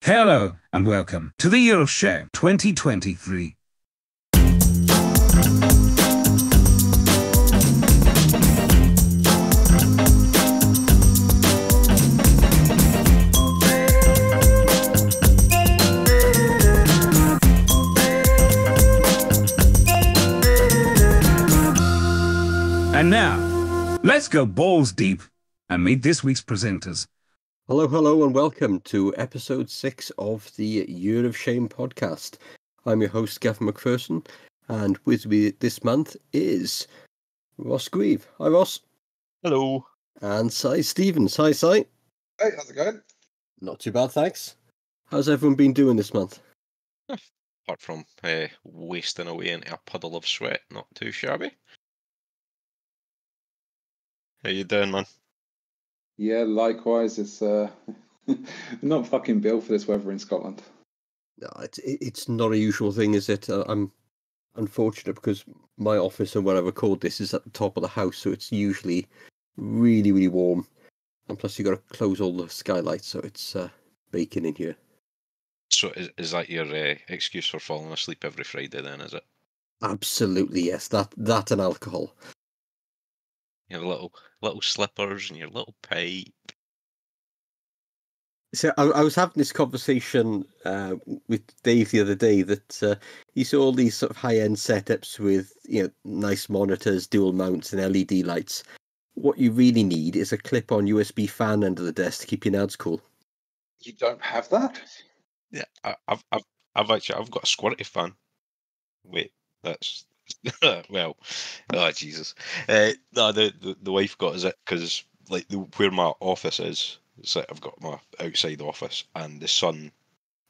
Hello and welcome to the Year of Shame 2023. And now, let's go balls deep and meet this week's presenters. Hello, and welcome to episode 6 of the Year of Shame podcast. I'm your host, Gavin McPherson, and with me this month is Ross Grieve. Hi, Ross. Hello. And Si Stevens. Hi, Si. Hey, how's it going? Not too bad, thanks. How's everyone been doing this month? Apart from wasting away into a puddle of sweat, not too shabby. How you doing, man? Yeah, likewise. It's not fucking built for this weather in Scotland. No, it's not a usual thing, is it? I'm unfortunate because my office and where I record this is at the top of the house, so it's usually really, really warm. And plus you got to close all the skylights, so it's baking in here. So is that your excuse for falling asleep every Friday then, is it? Absolutely, yes. That and alcohol. Your little slippers and your little pipe. So I was having this conversation with Dave the other day that you saw all these sort of high-end setups with nice monitors, dual mounts, and LED lights. What you really need is a clip-on USB fan under the desk to keep your nads cool. You don't have that? Yeah, I've got a squirty fan. Wait, that's well, oh Jesus. No, the wife got us it because like where my office is, it's like I've got my outside office and the sun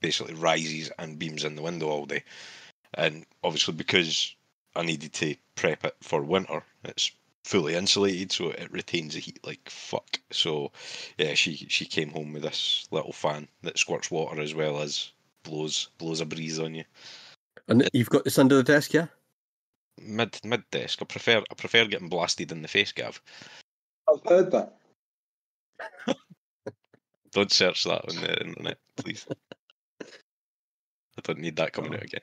basically rises and beams in the window all day, and obviously because I needed to prep it for winter, it's fully insulated so it retains the heat like fuck. So yeah, she came home with this little fan that squirts water as well as blows a breeze on you. And you've got this under the desk, yeah? Mid desk. I prefer getting blasted in the face, Gav. I've heard that. Don't search that on the internet, please. I don't need that coming out again.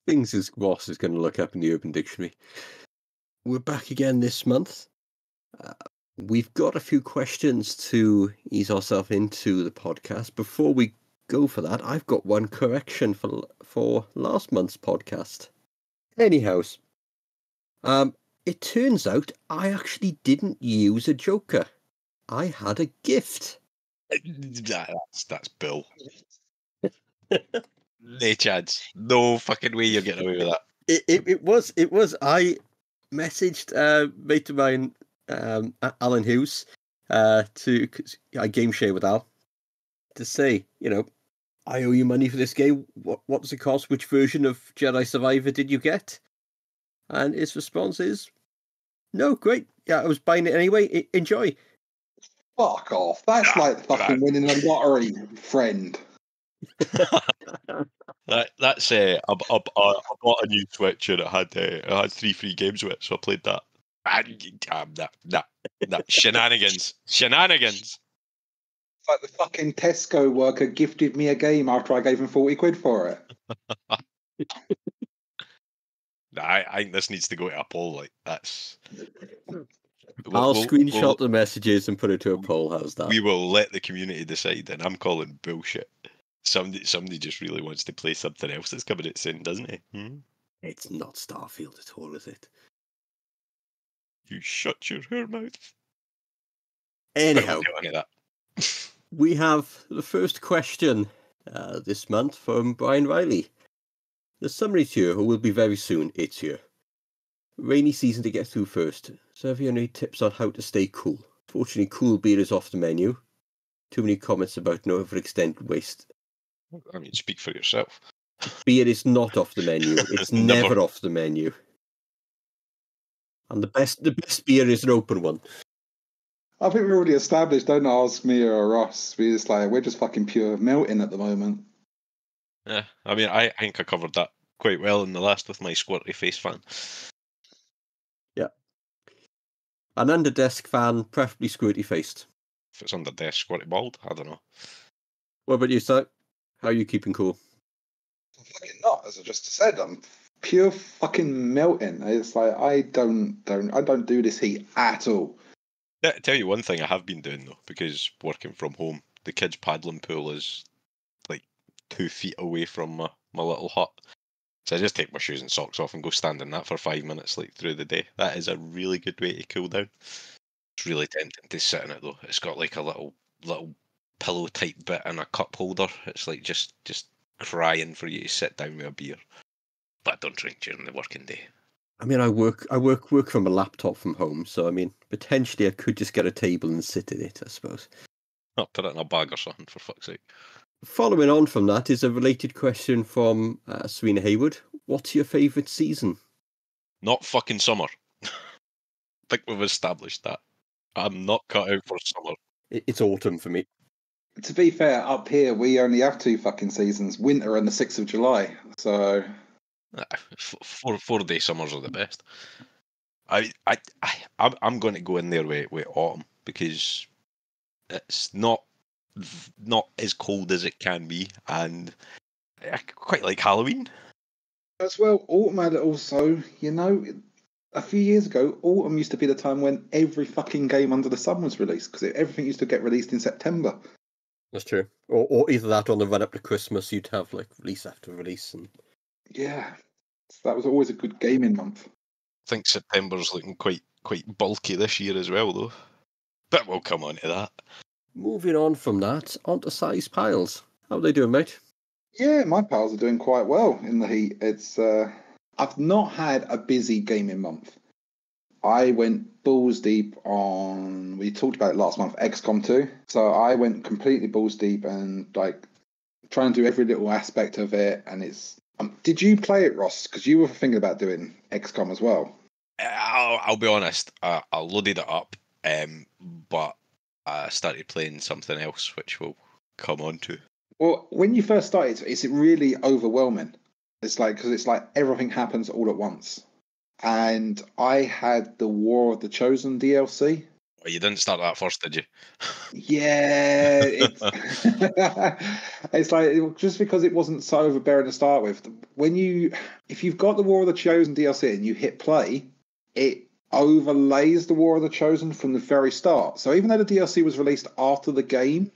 Things as Ross is going to look up in the Urban Dictionary. We're back again this month. We've got a few questions to ease ourselves into the podcast. Before we go for that, I've got one correction for last month's podcast. Anyhow, it turns out I actually didn't use a joker. I had a gift. That's bull. No chance. No fucking way you're getting away with that. It was. I messaged a mate of mine, Alan Hughes, I game share with Al, to say, I owe you money for this game. What does it cost? Which version of Jedi Survivor did you get? And his response is, no, great. Yeah, I was buying it anyway. Enjoy. Fuck off. That's like fucking winning the lottery, friend. That's I bought a new Switch and it had 3 free games with it, so I played that. Nah. Shenanigans. It's like the fucking Tesco worker gifted me a game after I gave him 40 quid for it. Nah, I think this needs to go to a poll. Like that's. I'll screenshot the messages and put it to a poll. How's that? We will let the community decide, and I'm calling bullshit. Somebody just really wants to play something else that's coming out soon, doesn't he? It's not Starfield at all, is it? You shut your mouth. Anyhow, we have the first question this month from Brian Riley. The summary's here, or will be very soon. It's here. Rainy season to get through first. So have you any tips on how to stay cool? Fortunately, cool beer is off the menu. Too many comments about no overextended waste. I mean, speak for yourself. Beer is not off the menu. It's never off the menu. And the best beer is an open one. I think we've already established, don't ask me or Ross. We're just fucking pure melting at the moment. Yeah, I mean, I think I covered that quite well in the last with my squirty face fan. Yeah. An under desk fan, preferably squirty faced. If it's under desk, squirty bald, I don't know. What about you, sir? How are you keeping cool? I'm fucking not, as I just said. I'm pure fucking melting. It's like I don't do this heat at all. Yeah, tell you one thing I have been doing though, because working from home, the kids' paddling pool is like 2 feet away from my little hut. So I just take my shoes and socks off and go stand in that for 5 minutes, like through the day. That is a really good way to cool down. It's really tempting to sit in it though. It's got like a little pillow type bit and a cup holder. It's like just crying for you to sit down with a beer. But I don't drink during the working day. I mean, I work from a laptop from home, so I mean, potentially I could just get a table and sit at it, I suppose. I'll put it in a bag or something, for fuck's sake. Following on from that is a related question from Serena Haywood. What's your favourite season? Not fucking summer. I think we've established that. I'm not cut out for summer. It's autumn for me. To be fair, up here we only have 2 fucking seasons: winter and the 6th of July. So 4-day summers are the best. I'm going to go in there with autumn because it's not as cold as it can be, and I quite like Halloween. as well, autumn had it also. A few years ago, autumn used to be the time when every fucking game under the sun was released because everything used to get released in September. That's true. Or either that, on the run up to Christmas, you'd have like release after release, and Yeah, so that was always a good gaming month. I think September's looking quite bulky this year as well, though. But we'll come on to that. moving on from that, onto size piles. How are they doing, mate? Yeah, my pals are doing quite well in the heat. It's I've not had a busy gaming month. I went balls deep on. We talked about it last month, XCOM 2. So I went completely balls deep and like trying to do every little aspect of it. And it's. Did you play it, Ross? Because you were thinking about doing XCOM as well. I'll be honest. I loaded it up, but I started playing something else, which we'll come on to. Well, when you first started, it's really overwhelming. It's like because it's like everything happens all at once. And I had the War of the Chosen DLC. Well, you didn't start that first, did you? Yeah, it's it's like just because it wasn't so overbearing to start with. If you've got the War of the Chosen DLC and you hit play, it overlays the War of the Chosen from the very start. So even though the DLC was released after the game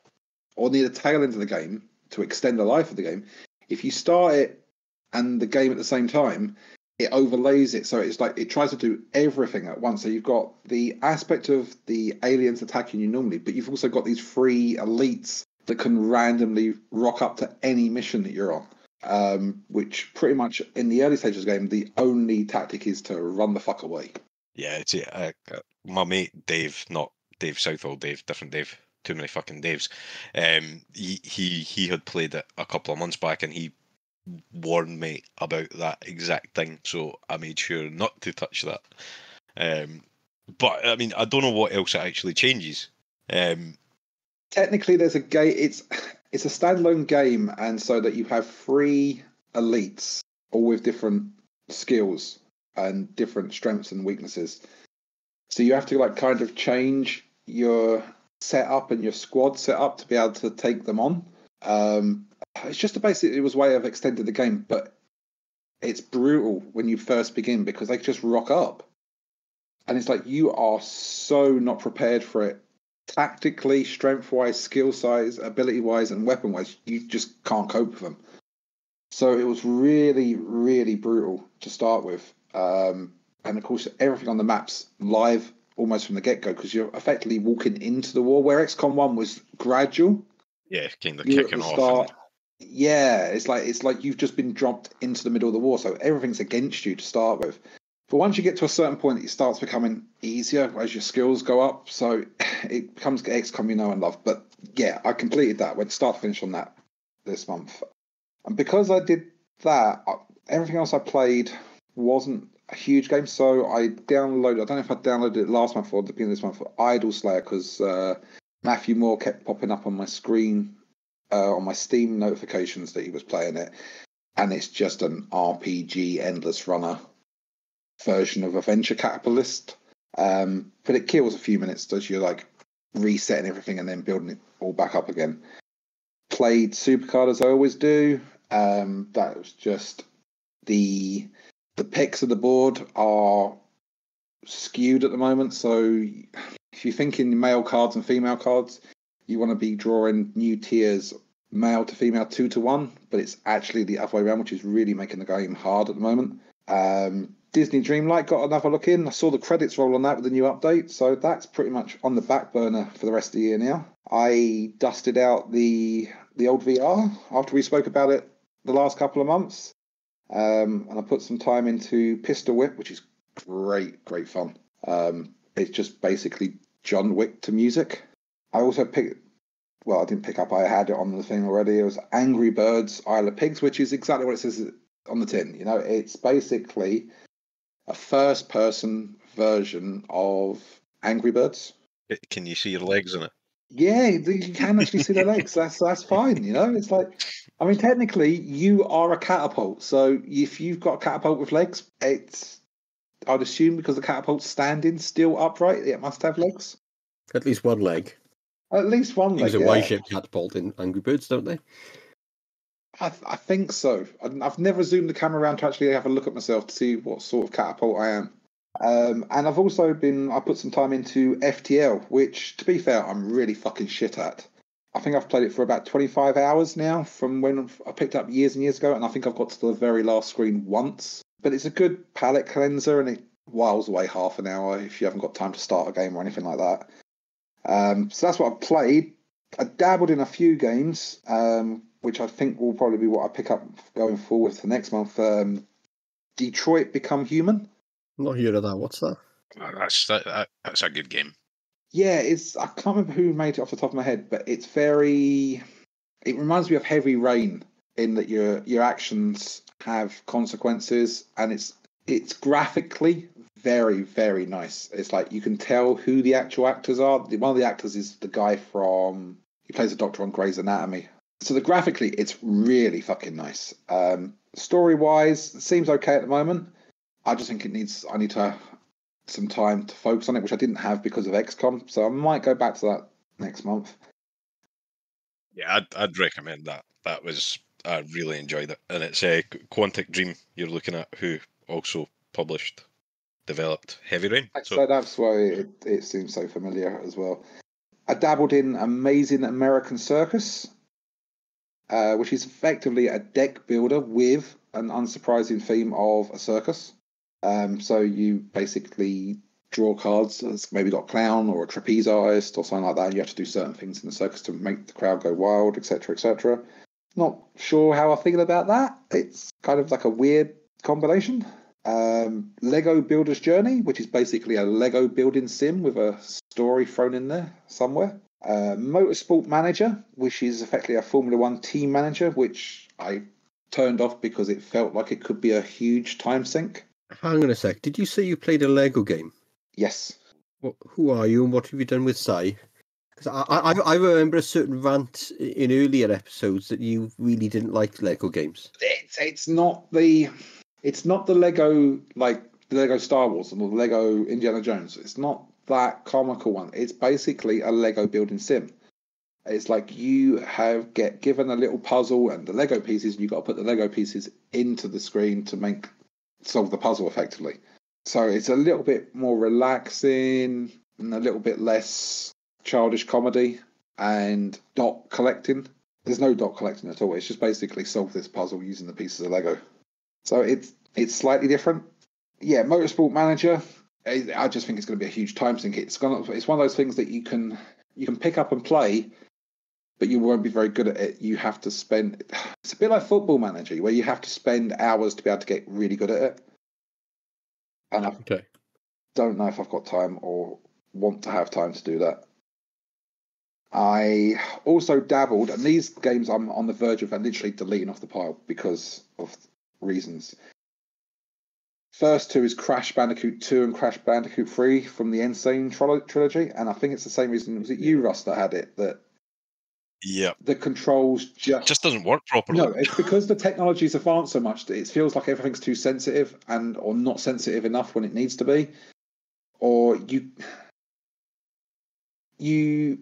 or near the tail end of the game to extend the life of the game, if you start it and the game at the same time, it overlays it. So it's like it tries to do everything at once. So you've got the aspect of the aliens attacking you normally, but you've also got these 3 elites that can randomly rock up to any mission that you're on. Which pretty much in the early stages of the game, the only tactic is to run the fuck away. Yeah, it's my mate Dave, not Dave Southall, different Dave. Too many fucking Daves. He had played it a couple of months back, and he warned me about that exact thing, so I made sure not to touch that. But I mean, I don't know what else it actually changes. Technically, there's a game. It's a standalone game, and so that you have 3 elites, all with different skills and different strengths and weaknesses. So you have to like kind of change your setup and your squad setup to be able to take them on. It's just it was a way of extending the game, but it's brutal when you first begin because they just rock up. And it's like you are so not prepared for it. Tactically, strength-wise, skill-size, ability-wise, and weapon-wise, you just can't cope with them. So it was really, really brutal to start with. And of course, everything on the map's live almost from the get-go because you're effectively walking into the war, where XCOM 1 was gradual. Yeah, kind of You're kicking at the off. start. Yeah, it's like you've just been dropped into the middle of the war, so everything's against you to start with. But once you get to a certain point, it starts becoming easier as your skills go up. So it becomes XCOM you know and love. But yeah, I completed that. Went start to finish on that this month. And because I did that, everything else I played wasn't a huge game. So I downloaded, I don't know if I downloaded it last month or the beginning of this month, for Idle Slayer, because Matthew Moore kept popping up on my screen, on my Steam notifications that he was playing it. And it's just an RPG endless runner version of a venture capitalist, but it kills a few minutes as you're like resetting everything and then building it all back up again. played Supercard as I always do. That was just the picks of the board are skewed at the moment. So if you're thinking male cards and female cards, you want to be drawing new tiers, male to female 2-1, but it's actually the other way around, which is really making the game hard at the moment. Disney Dreamlight got another look in. I saw the credits roll on that with the new update, so that's pretty much on the back burner for the rest of the year now. I dusted out the old VR after we spoke about it the last couple of months, and I put some time into Pistol Whip, which is great fun. It's just basically John Wick to music. I also I didn't pick up, I had it on the thing already. It was Angry Birds Isle of Pigs, which is exactly what it says on the tin. You know, it's basically a first-person version of Angry Birds. Can you see your legs in it? Yeah, you can actually see the legs. That's fine. You know, it's like, I mean, technically, you are a catapult. So if you've got a catapult with legs, I'd assume because the catapult's standing still upright, it must have legs. At least one leg. At least one leg. Use a Y-shaped catapult in Angry Birds, don't they? I think so. I've never zoomed the camera around to actually have a look at myself to see what sort of catapult I am. And I've also I put some time into FTL, which, to be fair, I'm really fucking shit at. I think I've played it for about 25 hours now from when I picked up years and years ago, and I think I've got to the very last screen once. But it's a good palette cleanser, and it whiles away half an hour if you haven't got time to start a game or anything like that. So that's what I've played. I dabbled in a few games, which I think will probably be what I pick up going forward for next month. Detroit Become Human. I'm not heard of that. What's that? That's a good game. Yeah, I can't remember who made it off the top of my head, but it reminds me of Heavy Rain in that your actions have consequences, and it's graphically very, very nice. It's like you can tell who the actual actors are. One of the actors is the guy he plays a doctor on Grey's Anatomy. So graphically, it's really fucking nice. Story-wise, it seems okay at the moment. I just think I need to have some time to focus on it, which I didn't have because of XCOM. So I might go back to that next month. Yeah, I'd recommend that. I really enjoyed it. And it's Quantic Dream you're looking at, who also developed Heavy Rain. So that's why it seems so familiar as well. I dabbled in Amazing American Circus, which is effectively a deck builder with an unsurprising theme of a circus. So you basically draw cards that's maybe got a clown or a trapezist or something like that, and you have to do certain things in the circus to make the crowd go wild, etc., etc. Not sure how I feel about that. It's kind of like a weird combination. Lego Builder's Journey, which is basically a Lego building sim with a story thrown in there somewhere. Motorsport Manager, which is effectively a Formula One team manager, which I turned off because it felt like it could be a huge time sink. Hang on a sec. Did you say you played a Lego game? Yes. Who are you and what have you done with Sai? Because I remember a certain rant in earlier episodes that you really didn't like Lego games. It's not the Lego, like the Lego Star Wars or the Lego Indiana Jones. It's not that comical one. It's basically a Lego building sim. It's like you get given a little puzzle and the Lego pieces, and you've got to put the Lego pieces into the screen to solve the puzzle effectively. So it's a little bit more relaxing and a little bit less childish comedy and dot collecting. There's no dot collecting at all. It's just basically solve this puzzle using the pieces of Lego. So it's slightly different. Yeah, Motorsport Manager. I just think it's going to be a huge time sink. It's one of those things that you can pick up and play, but you won't be very good at it. You have to spend. It's a bit like Football Manager, where you have to spend hours to be able to get really good at it. And I don't know if I've got time or want to have time to do that. I also dabbled, and these games I'm on the verge of literally deleting off the pile because of reasons. First two is Crash Bandicoot 2 and Crash Bandicoot 3 from the Insane trilogy, and I think it's the same reason. Was it you, Russ, that had it? That the controls just doesn't work properly. No, it's because the technology's advanced so much that it feels like everything's too sensitive or not sensitive enough when it needs to be, or you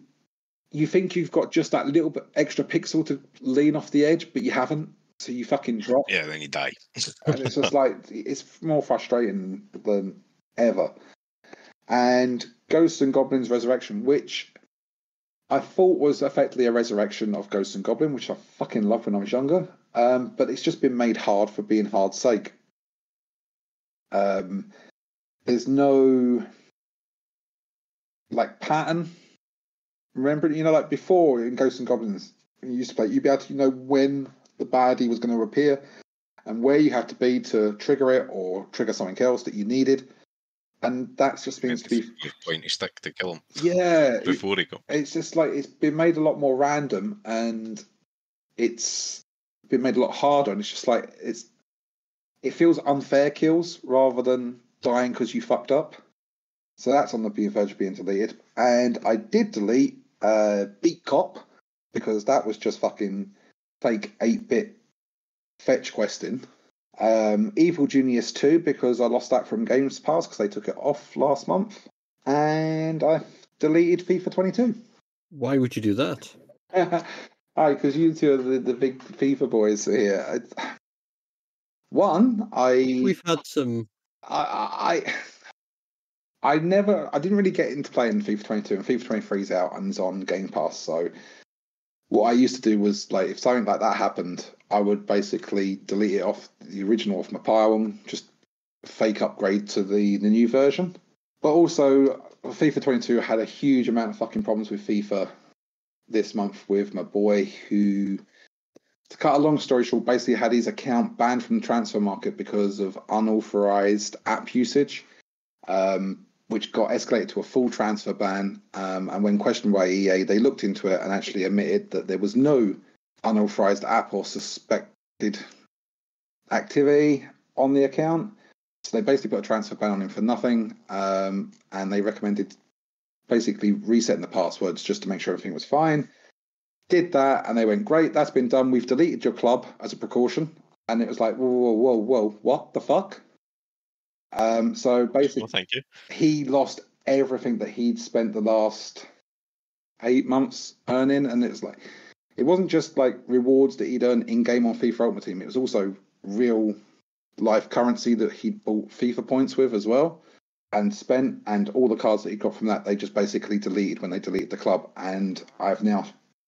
you think you've got just that little bit extra pixel to lean off the edge, but you haven't. So you fucking drop. Yeah, then you die. And it's just like, it's more frustrating than ever. And Ghosts and Goblins Resurrection, which I thought was effectively a resurrection of Ghosts and Goblin, which I fucking loved when I was younger. But it's just been made hard for being hard's sake. There's no like pattern. Remember, like before in Ghosts and Goblins, when you used to play, you'd be able to know when the baddie was going to appear and where you had to be to trigger it or trigger something else that you needed. And that just seems to be pointy stick to kill him. Yeah, before he got. It's just like it's been made a lot more random, and it's been made a lot harder. And it's just like it feels unfair kills rather than dying because you fucked up. So that's on the verge of being deleted. And I did delete Beat Cop because that was just fucking fake 8-bit fetch questing. Evil Genius 2 because I lost that from Games Pass because they took it off last month. And I deleted FIFA 22. Why would you do that? Because you two are the big FIFA boys here. We've had some. I didn't really get into playing FIFA 22, and FIFA 23 is out and it's on Game Pass. So what I used to do was, like, if something like that happened, I would basically delete it off the original off my pile and just fake upgrade to the new version. But also, FIFA 22 had a huge amount of fucking problems with FIFA this month with my boy who, to cut a long story short, basically had his account banned from the transfer market because of unauthorized app usage, which got escalated to a full transfer ban. And when questioned by EA, they looked into it and actually admitted that there was no unauthorized app or suspected activity on the account. So they basically put a transfer ban on him for nothing, and they recommended basically resetting the passwords just to make sure everything was fine. Did that, and they went, great, that's been done. We've deleted your club as a precaution. And it was like, whoa, what the fuck? So basically, Well, thank you. He lost everything that he'd spent the last 8 months earning, and it was like, it wasn't just like rewards that he'd earned in-game on FIFA Ultimate Team. It was also real life currency that he'd bought FIFA points with as well and spent, and all the cards that he got from that, they just basically deleted when they deleted the club. And I've now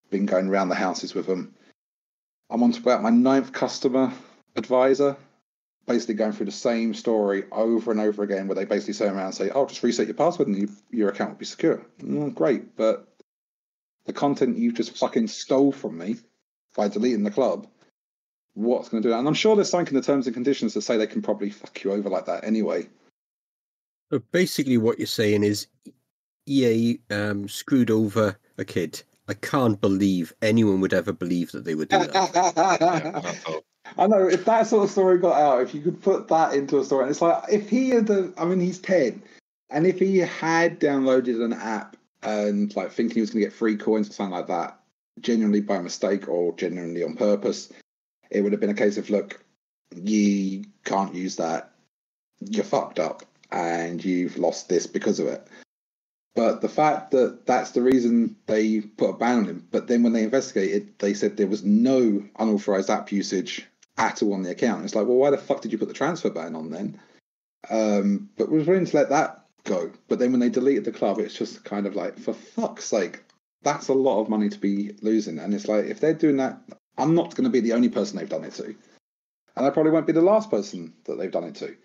been going around the houses with them. I'm on to about my 9th customer advisor, basically going through the same story over and over again, where they basically turn around and say, oh, just reset your password and your account will be secure. Great, but the content you just fucking stole from me by deleting the club, what's going to do that? And I'm sure there's something in the terms and conditions that say they can probably fuck you over like that anyway. So basically what you're saying is EA screwed over a kid. I can't believe anyone would ever believe that they would do that. I know, if that sort of story got out, if you could put that into a story, and it's like, if he had, he's 10, and if he had downloaded an app and like thinking he was going to get free coins or something like that, genuinely by mistake or genuinely on purpose, it would have been a case of, look, you can't use that, you're fucked up, and you've lost this because of it. But the fact that that's the reason they put a ban on him, but then when they investigated, they said there was no unauthorized app usage at all on the account. It's like, well, why the fuck did you put the transfer ban on then? But we were willing to let that go. But then when they deleted the club, it's just kind of like, for fuck's sake, that's a lot of money to be losing. And it's like, if they're doing that, I'm not going to be the only person they've done it to. And I probably won't be the last person that they've done it to.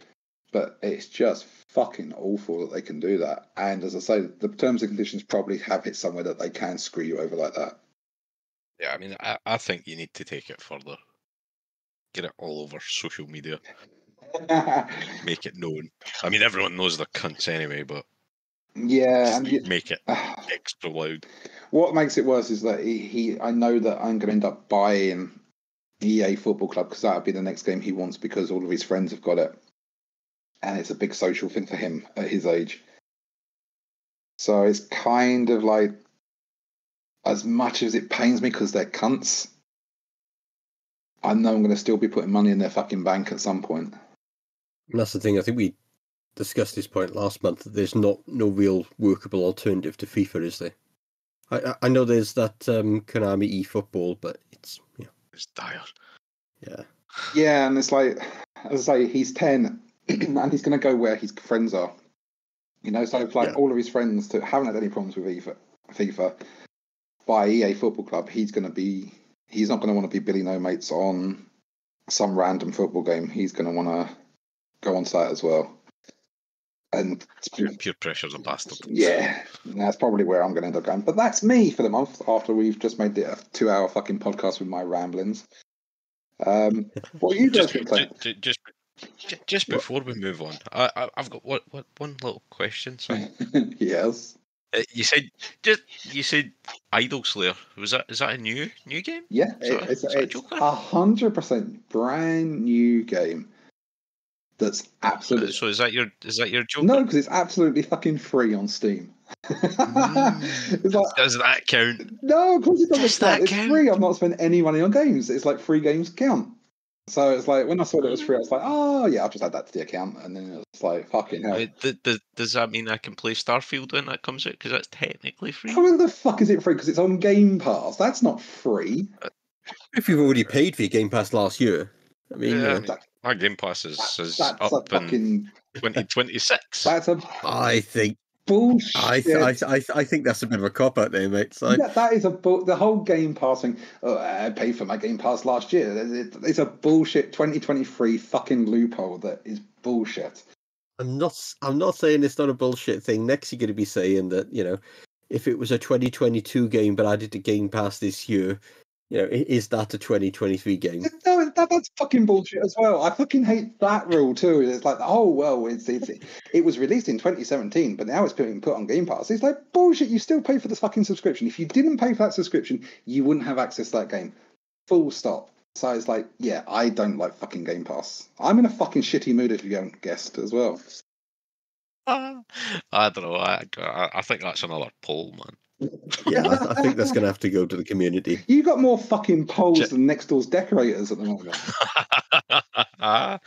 But it's just fucking awful that they can do that. And as I say, the terms and conditions probably have it somewhere that they can screw you over like that. Yeah, I mean, I think you need to take it further. Get it all over social media. Make it known. I mean, everyone knows they're cunts anyway, but yeah, and make it extra loud. What makes it worse is that I know that I'm going to end up buying EA Football Club because that would be the next game he wants because all of his friends have got it. And it's a big social thing for him at his age. So it's kind of like, as much as it pains me because they're cunts, I know I'm going to still be putting money in their fucking bank at some point. And that's the thing, I think we discussed this point last month, that there's no real workable alternative to FIFA, is there? I know there's that Konami eFootball, but it's It's dire. yeah. Yeah, and it's like, as I say, he's 10, and he's going to go where his friends are. So if like all of his friends haven't had any problems with FIFA by EA Football Club, he's not going to want to be Billy No Mates on some random football game. He's going to want to go on site as well. And Peer pressure's a bastard. Yeah, that's probably where I'm going to end up going. But that's me for the month after we've just made it a 2-hour fucking podcast with my ramblings. What are you guys going to say? Just before we move on, I've got one little question. Sorry. Yes. You said Idol Slayer. Is that a new game? Yeah, it's 100% brand new game. That's absolutely. So is that your Joker? No, because it's absolutely fucking free on Steam. It's like, does that count? No, of course it doesn't. Does that It's count? free. I've not spent any money on games. It's like free games count. So it's like when I saw that it was free, I was like, oh yeah, I'll just add that to the account, and then it's like fucking hell. Does that mean I can play Starfield when that comes out? Because that's technically free. How the fuck is it free? Because it's on Game Pass. That's not free. If you've already paid for your Game Pass last year, I mean, my Game Pass is up fucking, in 2026. I think bullshit. I think that's a bit of a cop out there, mate. So that is the whole Game Pass thing. Oh, I paid for my Game Pass last year. It's a bullshit 2023 fucking loophole that is bullshit. I'm not saying it's not a bullshit thing. Next, you're going to be saying that if it was a 2022 game but added to Game Pass this year, is that a 2023 game? No, that's fucking bullshit as well. I fucking hate that rule too. It's like, oh well, it was released in 2017, but now it's being put on Game Pass. It's like bullshit. You still pay for this fucking subscription. If you didn't pay for that subscription, you wouldn't have access to that game. Full stop. So it's like, yeah, I don't like fucking Game Pass. I'm in a fucking shitty mood if you haven't guessed as well. I don't know. I think that's another poll, man. Yeah, I think that's going to have to go to the community. You got more fucking polls than next door's decorators at the moment. I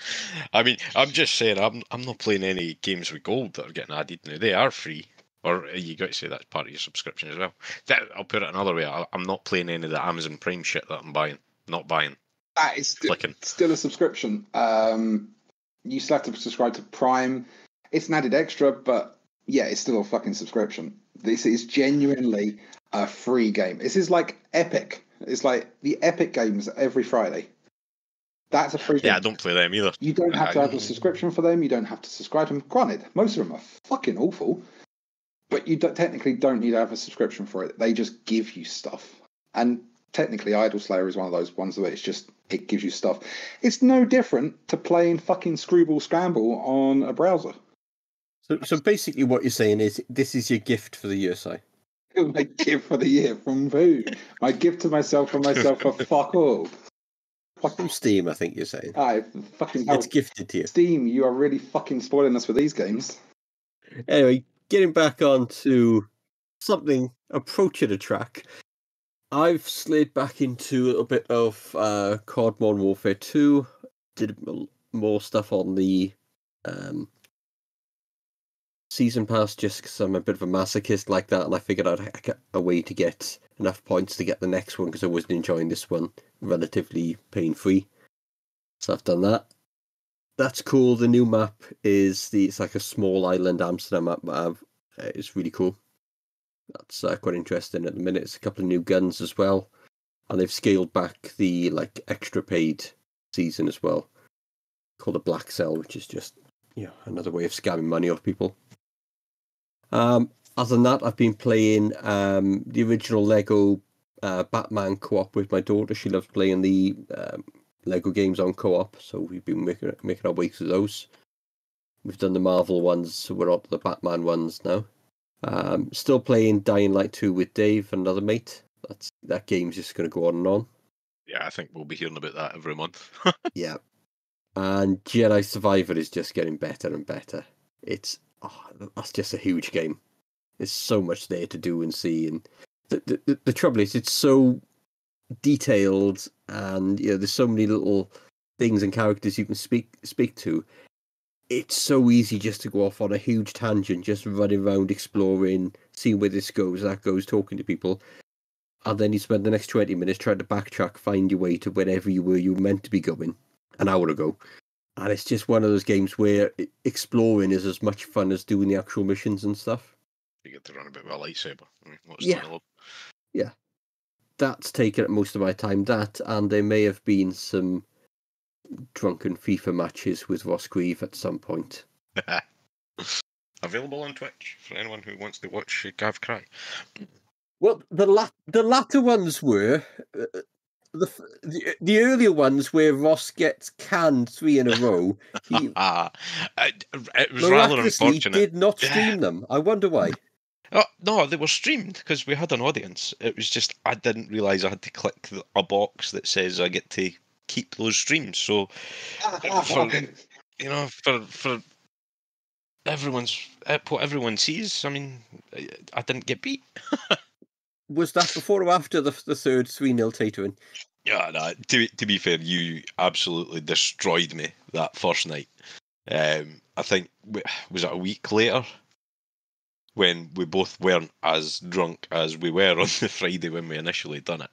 mean, I'm just saying, I'm not playing any games with gold that are getting added now. They are free, or you got to say that's part of your subscription as well. I'll put it another way. I'm not playing any of the Amazon Prime shit that I'm buying. Not buying. That is still a subscription. You still have to subscribe to Prime. It's an added extra, but yeah, it's still a fucking subscription. This is genuinely a free game. This is like Epic. It's like the Epic games every Friday. That's a free game. Yeah, I don't play them either. You don't have to have a subscription for them. You don't have to subscribe to them. Granted, most of them are fucking awful, but you technically don't need to have a subscription for it. They just give you stuff. And technically, Idol Slayer is one of those ones where it gives you stuff. It's no different to playing fucking Screwball Scramble on a browser. So basically what you're saying is this is your gift for the year, Si. My gift for the year from who? My gift to myself for fuck all. From Steam, I think you're saying. Fucking hell. It's gifted to you. Steam, you are really fucking spoiling us for these games. Anyway, getting back on to something approaching a track. I've slid back into a little bit of COD Modern Warfare 2. Did more stuff on the Season Pass just because I'm a bit of a masochist like that, and I figured I'd get a way to get enough points to get the next one because I wasn't enjoying this one relatively pain-free. So I've done that. That's cool. The new map it's like a small island Amsterdam map. It's really cool. That's quite interesting at the minute. It's a couple of new guns as well, and they've scaled back the extra paid season as well, called a Black Cell, which is just another way of scamming money off people. Other than that, I've been playing the original Lego Batman co-op with my daughter. She loves playing the Lego games on co-op, so we've been making our way through those. We've done the Marvel ones, so we're on to the Batman ones now. Still playing Dying Light 2 with Dave, another mate. That game's just going to go on and on. Yeah, I think we'll be hearing about that every month. Yeah. And Jedi Survivor is just getting better and better. That's just a huge game. There's so much there to do and see, and the trouble is it's so detailed, and there's so many little things and characters you can speak to. It's so easy just to go off on a huge tangent, just running around exploring, seeing where this goes, that goes, talking to people, and then you spend the next 20 minutes trying to backtrack, find your way to wherever you were meant to be going an hour ago. And it's just one of those games where exploring is as much fun as doing the actual missions and stuff. You get to run a bit with a lightsaber. I mean, what's Yeah. not to love? Yeah. That's taken up most of my time. That, and there may have been some drunken FIFA matches with Ross Grieve at some point. Available on Twitch for anyone who wants to watch Gav cry. Well, the latter ones were the earlier ones where Ross gets canned 3 in a row. He It was rather miraculously unfortunate. did not stream them. I wonder why. Oh, no, they were streamed because we had an audience. It was just I didn't realise I had to click a box that says I get to keep those streams. So for everyone's what everyone sees. I mean, I didn't get beat. Was that before or after the third 3-0 Tatering? Yeah, no, to be fair, you absolutely destroyed me that first night. I think was it a week later when we both weren't as drunk as we were on the Friday when we initially done it.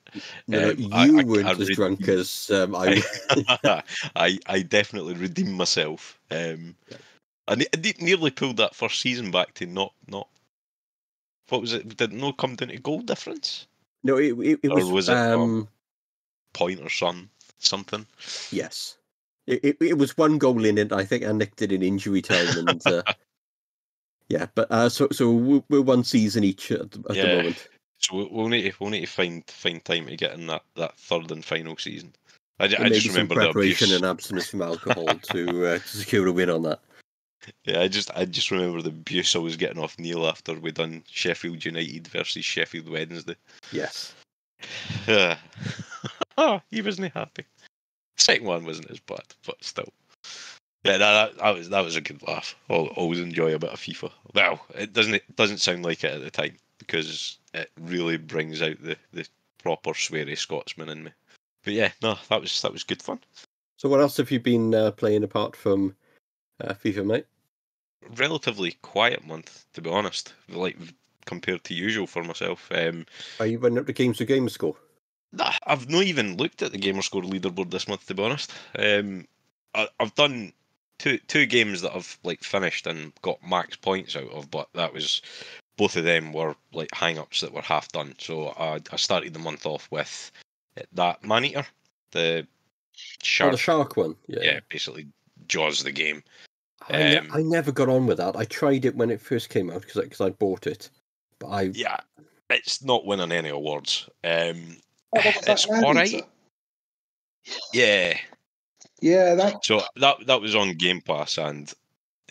No, you weren't as drunk as I. I definitely redeemed myself. I nearly pulled that first season back to not. What was it? Did it not come down to goal difference? No, it was. Or was it point or something? Yes, it was 1 goal in it, I think, and Nick did an injury time, and yeah. But so we're 1 season each at the moment. So we'll need to find time to get in that third and final season. I just remember some preparation the abuse and abstinence from alcohol to secure a win on that. Yeah, I just remember the abuse I was getting off Neil after we done Sheffield United versus Sheffield Wednesday. Yes. He wasn't happy. Second one wasn't as bad, but still. Yeah, that was a good laugh. Always enjoy a bit of FIFA. Well, it doesn't sound like it at the time because it really brings out the proper sweary Scotsman in me. But yeah, no, that was good fun. So what else have you been playing apart from FIFA, mate? Relatively quiet month, to be honest. Like compared to usual for myself. Are you running up the games with Gamerscore? I've not even looked at the Gamerscore leaderboard this month, to be honest. I've done two games that I've like finished and got max points out of, but that was both of them were like hang-ups that were half done. So I started the month off with that Man-Eater, the shark. Oh, the shark one. Yeah, basically Jaws the game. I never got on with that. I tried it when it first came out because I bought it, but it's not winning any awards. It's alright. Yeah. Yeah, So that was on Game Pass, and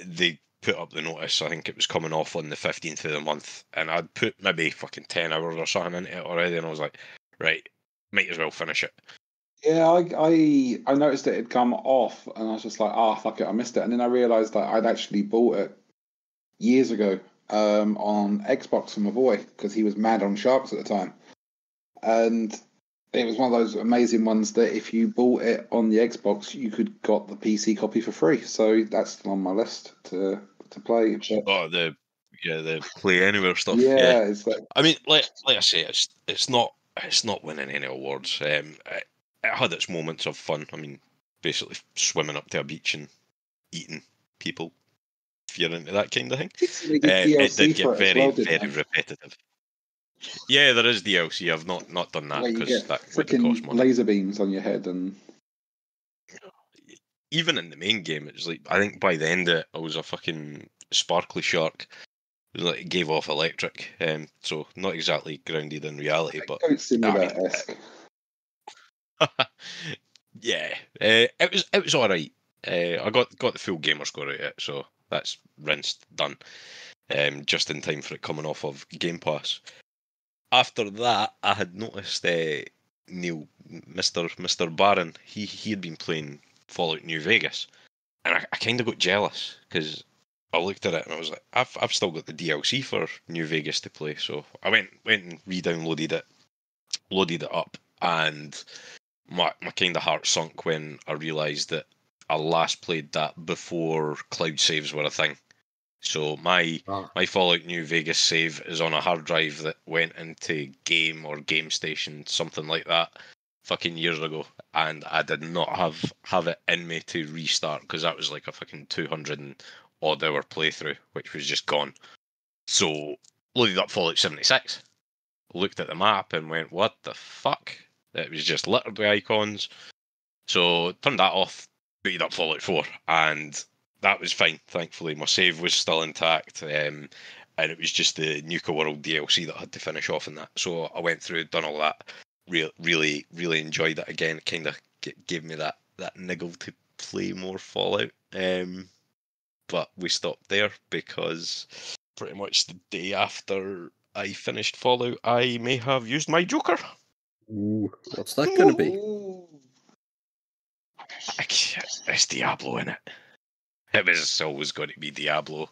they put up the notice. I think it was coming off on the 15th of the month, and I'd put maybe fucking 10 hours or something into it already, and I was like, right, might as well finish it. Yeah, I noticed it had come off, and I was just like, fuck it, I missed it. And then I realised that I'd actually bought it years ago on Xbox for my boy, because he was mad on sharks at the time. And it was one of those amazing ones that if you bought it on the Xbox, you could got the PC copy for free. So that's still on my list to play. But, oh, the Play Anywhere stuff. Yeah, it's like, I mean, like I say, it's not winning any awards. It had its moments of fun. I mean, basically swimming up to a beach and eating people, if you're into that kind of thing. it did get very, very repetitive. Yeah, there is DLC. I've not done that because that would cost money. Laser beams on your head, and even in the main game, it was like I think by the end of it, I was a fucking sparkly shark. It was like it gave off electric, so not exactly grounded in reality, but Simulator-esque. Yeah, it was all right. I got the full gamer score out of it, so that's rinsed done. Just in time for it coming off of Game Pass. After that, I had noticed Neil, Mr. Barron, he had been playing Fallout New Vegas, and I kind of got jealous because I looked at it and I was like, I've still got the DLC for New Vegas to play, so I went and re-downloaded it, loaded it up, and my kind of heart sunk when I realised that I last played that before cloud saves were a thing. So my Ah. my Fallout New Vegas save is on a hard drive that went into Game or Game Station, something like that, fucking years ago, and I did not have it in me to restart because that was like a fucking 200 and odd hour playthrough, which was just gone. So loaded up Fallout 76, looked at the map and went, "What the fuck?" It was just littered with icons. So turned that off, booted up Fallout 4, and that was fine. Thankfully, my save was still intact, and it was just the Nuka World DLC that I had to finish off in that. So I went through, done all that. Really enjoyed it again. It kind of gave me that niggle to play more Fallout. But we stopped there because pretty much the day after I finished Fallout, I may have used my Joker. Ooh, what's that going to be? Ooh. It's Diablo in it. It was always going to be Diablo.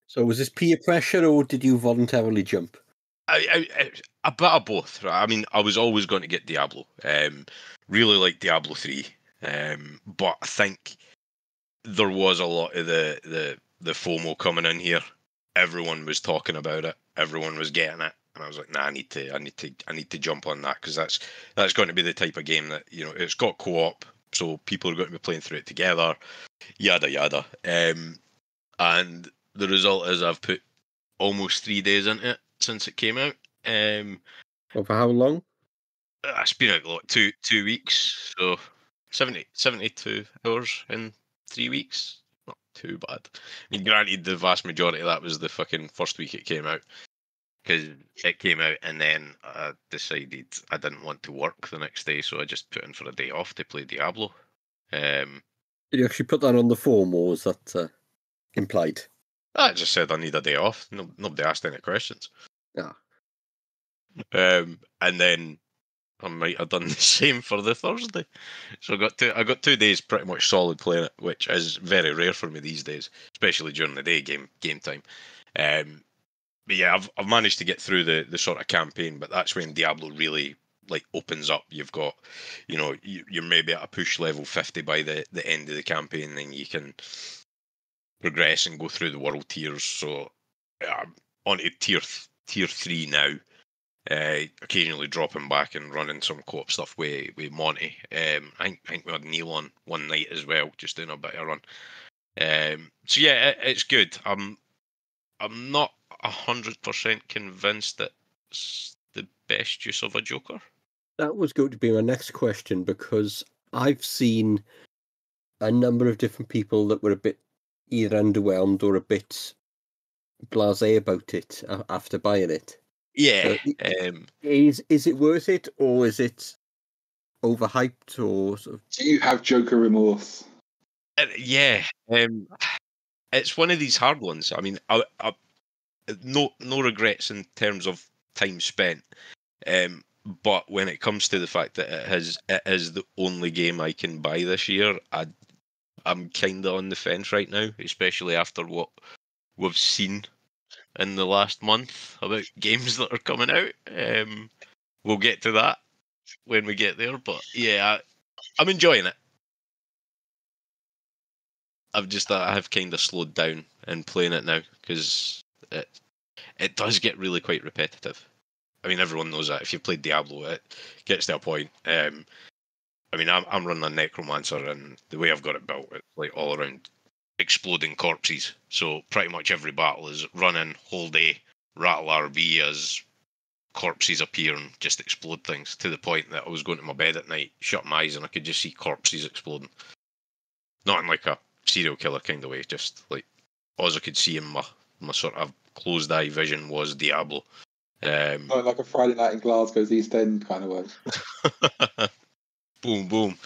So was this peer pressure, or did you voluntarily jump? A bit of both. Right? I mean, I was always going to get Diablo. Really like Diablo 3. But I think there was a lot of the FOMO coming in here. Everyone was talking about it. Everyone was getting it, and I was like, "Nah, I need to jump on that because that's going to be the type of game that it's got co-op, so people are going to be playing through it together, yada yada." And the result is I've put almost 3 days into it since it came out. Over how long? It's been out like two weeks, so 72 hours in 3 weeks. Not too bad. I mean, granted, the vast majority of that was the fucking first week it came out, because it came out and then I decided I didn't want to work the next day, so I just put in for a day off to play Diablo. Did you actually put that on the form, or was that implied? I just said I need a day off. Nobody asked any questions. Yeah. And then I might have done the same for the Thursday. So I got 2 days pretty much solid playing it, which is very rare for me these days, especially during the day game time. But yeah, I've managed to get through the sort of campaign, but that's when Diablo really like opens up. You've got, you're maybe at a push level 50 by the end of the campaign, and then you can progress and go through the world tiers. So I'm on to tier 3 now. Occasionally dropping back and running some co-op stuff with Monty. I think we had Neil on one night as well, just doing a bit of run. So yeah, it's good. I'm not 100% convinced that it's the best use of a Joker. That was going to be my next question, because I've seen a number of different people that were a bit either underwhelmed or a bit blasé about it after buying it. Yeah. Is it worth it, or is it overhyped, or sort of... Do you have Joker remorse? Yeah. It's one of these hard ones. I mean, I no regrets in terms of time spent. But when it comes to the fact that it is the only game I can buy this year, I'm kind of on the fence right now, especially after what we've seen in the last month about games that are coming out. We'll get to that when we get there, but yeah, I'm enjoying it. I have kind of slowed down in playing it now because it does get really quite repetitive. I mean, everyone knows that if you've played Diablo, it gets to a point. I mean, I'm running a Necromancer, and the way I've got it built, it's like all around exploding corpses. So pretty much every battle is run in, hold A, rattle RB as corpses appear and just explode things, to the point that I was going to my bed at night, shut my eyes, and I could just see corpses exploding. Not in like a serial killer kind of way, just like all I could see in my sort of closed eye vision was Diablo. Like a Friday night in Glasgow's East End kind of way. Boom, boom.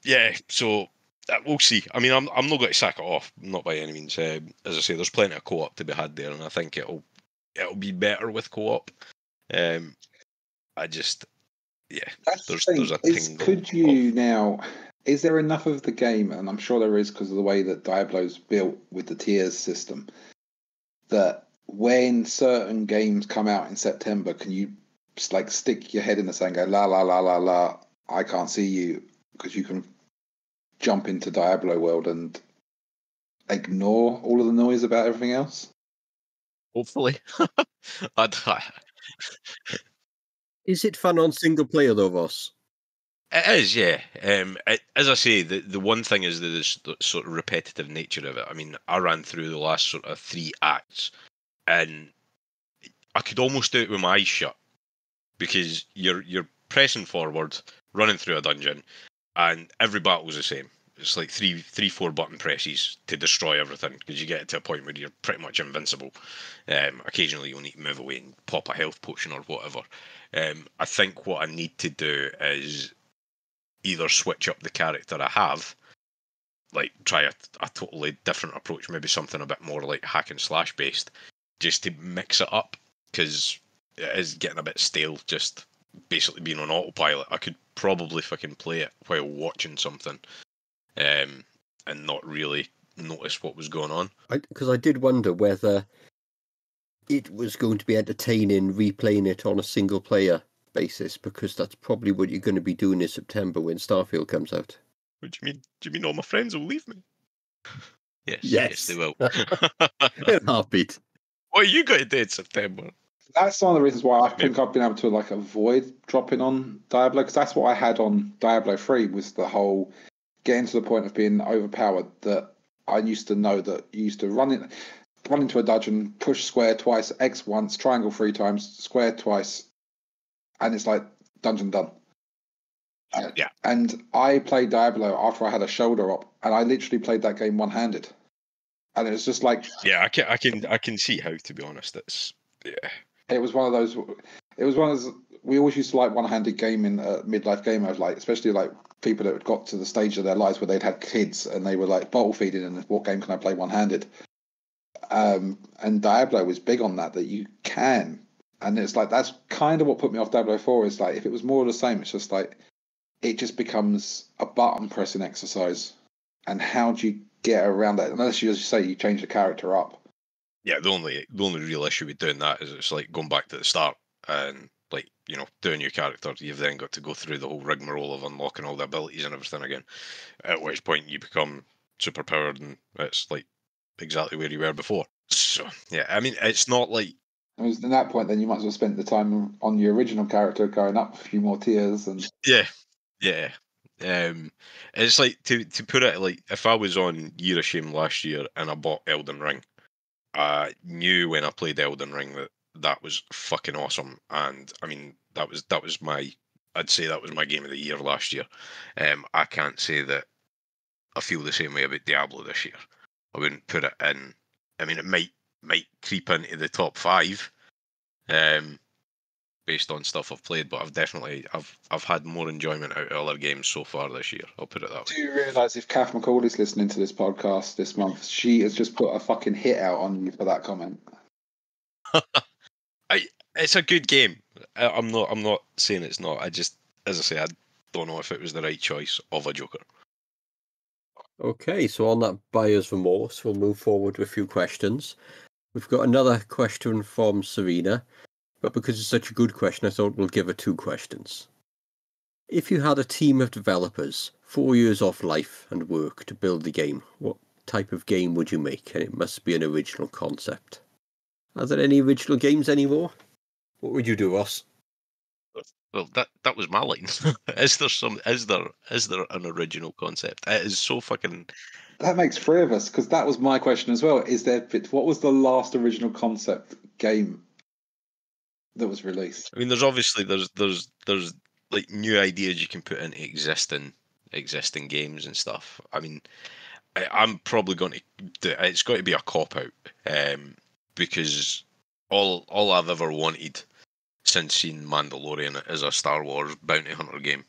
Yeah, so we'll see. I mean, I'm not going to sack it off, not by any means. As I say, there's plenty of co-op to be had there, and I think it'll be better with co-op. I just, yeah, there's a tingle. Could you now? Is there enough of the game, and I'm sure there is because of the way that Diablo's built with the tiers system, that when certain games come out in September, can you like stick your head in the sand and go la la la la la? I can't see you, because you can jump into Diablo world and ignore all of the noise about everything else. Hopefully. I- Is it fun on single player though, Voss? It is, yeah. As I say, the one thing is the sort of repetitive nature of it. I mean, I ran through the last sort of 3 acts, and I could almost do it with my eyes shut, because you're pressing forward, running through a dungeon, and every battle was the same. It's like three, 4 button presses to destroy everything, because you get to a point where you're pretty much invincible. Occasionally you'll need to move away and pop a health potion or whatever. I think what I need to do is either switch up the character I have, like try a totally different approach, maybe something a bit more like hack and slash based, just to mix it up, because it is getting a bit stale just basically being on autopilot. I could probably fucking play it while watching something, and not really notice what was going on. Because I did wonder whether it was going to be entertaining replaying it on a single player basis, because that's probably what you're going to be doing in September when Starfield comes out. What do you mean? Do you mean all my friends will leave me? Yes, Yes. they will. In a heartbeat. What are you going to do in September? That's one of the reasons why I think I've been able to like avoid dropping on Diablo, because that's what I had on Diablo 3, was the whole getting to the point of being overpowered, that I used to know that you used to run into a dungeon, push square twice, X once, triangle 3 times, square twice, and it's like dungeon done. Yeah. And I played Diablo after I had a shoulder up, and I literally played that game one-handed. And it was just like, Yeah, I can see how, to be honest. It's, yeah. it was one of those. It was one of those. We always used to like one-handed gaming, midlife gamers, like especially like people that had got to the stage of their lives where they'd had kids and they were like bottle feeding, and what game can I play one-handed? And Diablo was big on that you can, and it's like that's kind of what put me off Diablo 4. Is like if it was more of the same, it's just like it just becomes a button pressing exercise, and how do you get around that unless you, as you say, you change the character up? Yeah, the only real issue with doing that is it's like going back to the start and, like, you know, doing your character. You've then got to go through the whole rigmarole of unlocking all the abilities and everything again. At which point you become super powered, and it's like exactly where you were before. So yeah, I mean, it's not like, I mean, at that point, then you might as well spend the time on your original character, going up a few more tiers. And yeah. It's like, to put it like, if I was on Year of Shame last year and I bought Elden Ring, I knew when I played Elden Ring that was fucking awesome, and I mean that was my, I'd say that was my game of the year last year. I can't say that I feel the same way about Diablo this year. I wouldn't put it in. I mean, it might creep into the top 5, based on stuff I've played, but I've had more enjoyment out of other games so far this year. I'll put it that way. do you realise if Kath McCauley's listening to this podcast this month, she has just put a fucking hit out on you for that comment? It's a good game. I'm not saying it's not. I just, as I say, I don't know if it was the right choice of a Joker. Okay, so on that buyer's remorse, we'll move forward with a few questions. We've got another question from Serena, but because it's such a good question, I thought we'll give her 2 questions. If you had a team of developers, 4 years off life and work to build the game, what type of game would you make? And it must be an original concept. Are there any original games anymore? What would you do, Ross? Well, that was my line. Is there an original concept? It is so fucking. That makes 3 of us, because that was my question as well. What was the last original concept game that was released? I mean, there's obviously there's like new ideas you can put into existing games and stuff. I mean, I'm probably going to do. It's got to be a cop out, because all I've ever wanted since seeing Mandalorian is a Star Wars bounty hunter game.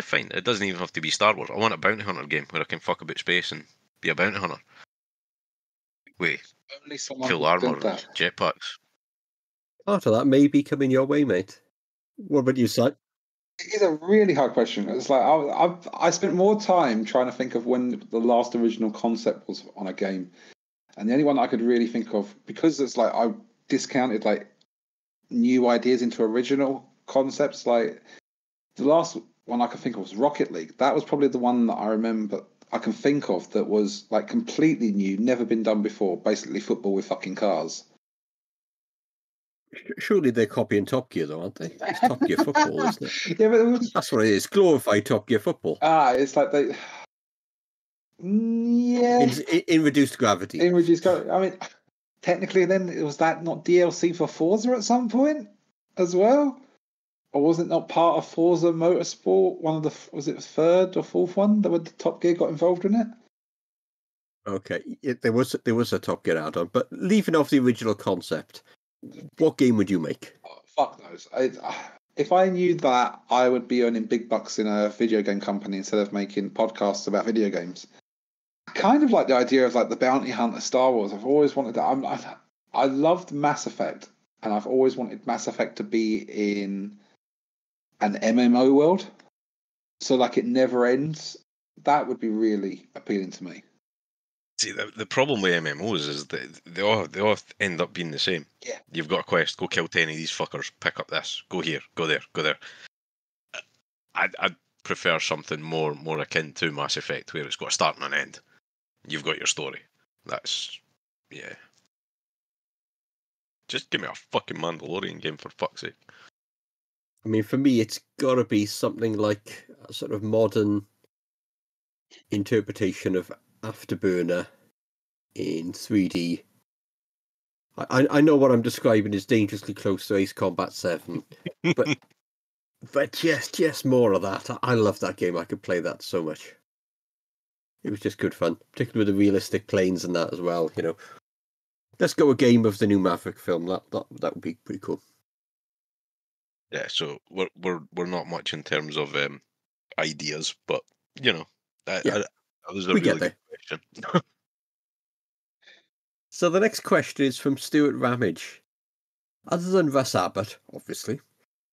Fine, it doesn't even have to be Star Wars. I want a bounty hunter game where I can fuck about space and be a bounty hunter. Wait, Only someone cool who armor did that. and jetpacks. Part of that may be coming your way, mate. What about you, Si? It is a really hard question. It's like I spent more time trying to think of when the last original concept was on a game, and the only one I could really think of, because it's like I discounted like new ideas into original concepts. Like the last one I could think of was Rocket League. That was probably the one that I remember I can think of that was like completely new, never been done before. Basically, football with fucking cars. Surely they're copying Top Gear, though, aren't they? It's Top Gear football, isn't it? Yeah, but it was, That's what it is. Glorified Top Gear football it's like they. Yeah, in reduced gravity. in reduced. I mean, technically, then was that not DLC for Forza at some point as well, or was it not part of Forza Motorsport? One of the was it the third or fourth one that when the Top Gear got involved in it? Okay, there was a Top Gear add-on, but leaving off the original concept, what game would you make? Oh, fuck those. If I knew that, I would be earning big bucks in a video game company instead of making podcasts about video games. Kind of like the idea of like the bounty hunter Star Wars. I've always wanted that. I loved Mass Effect, and I've always wanted Mass Effect to be in an MMO world, so like it never ends. That would be really appealing to me. See, the problem with MMOs is that they all end up being the same. Yeah. You've got a quest, go kill 10 of these fuckers, pick up this, go here, go there, go there. I'd prefer something more akin to Mass Effect, where it's got a start and an end. You've got your story. That's, yeah. Just give me a fucking Mandalorian game, for fuck's sake. I mean, for me, it's got to be something like a sort of modern interpretation of Afterburner in 3D. I know what I'm describing is dangerously close to Ace Combat 7, but just more of that. I love that game. I could play that so much. It was just good fun, particularly with the realistic planes and that as well. You know, let's go a game of the new Maverick film. That would be pretty cool. Yeah, so we're not much in terms of ideas, but you know, that was a we really get there. good question. So the next question is from Stuart Ramage. Other than Russ Abbott, obviously,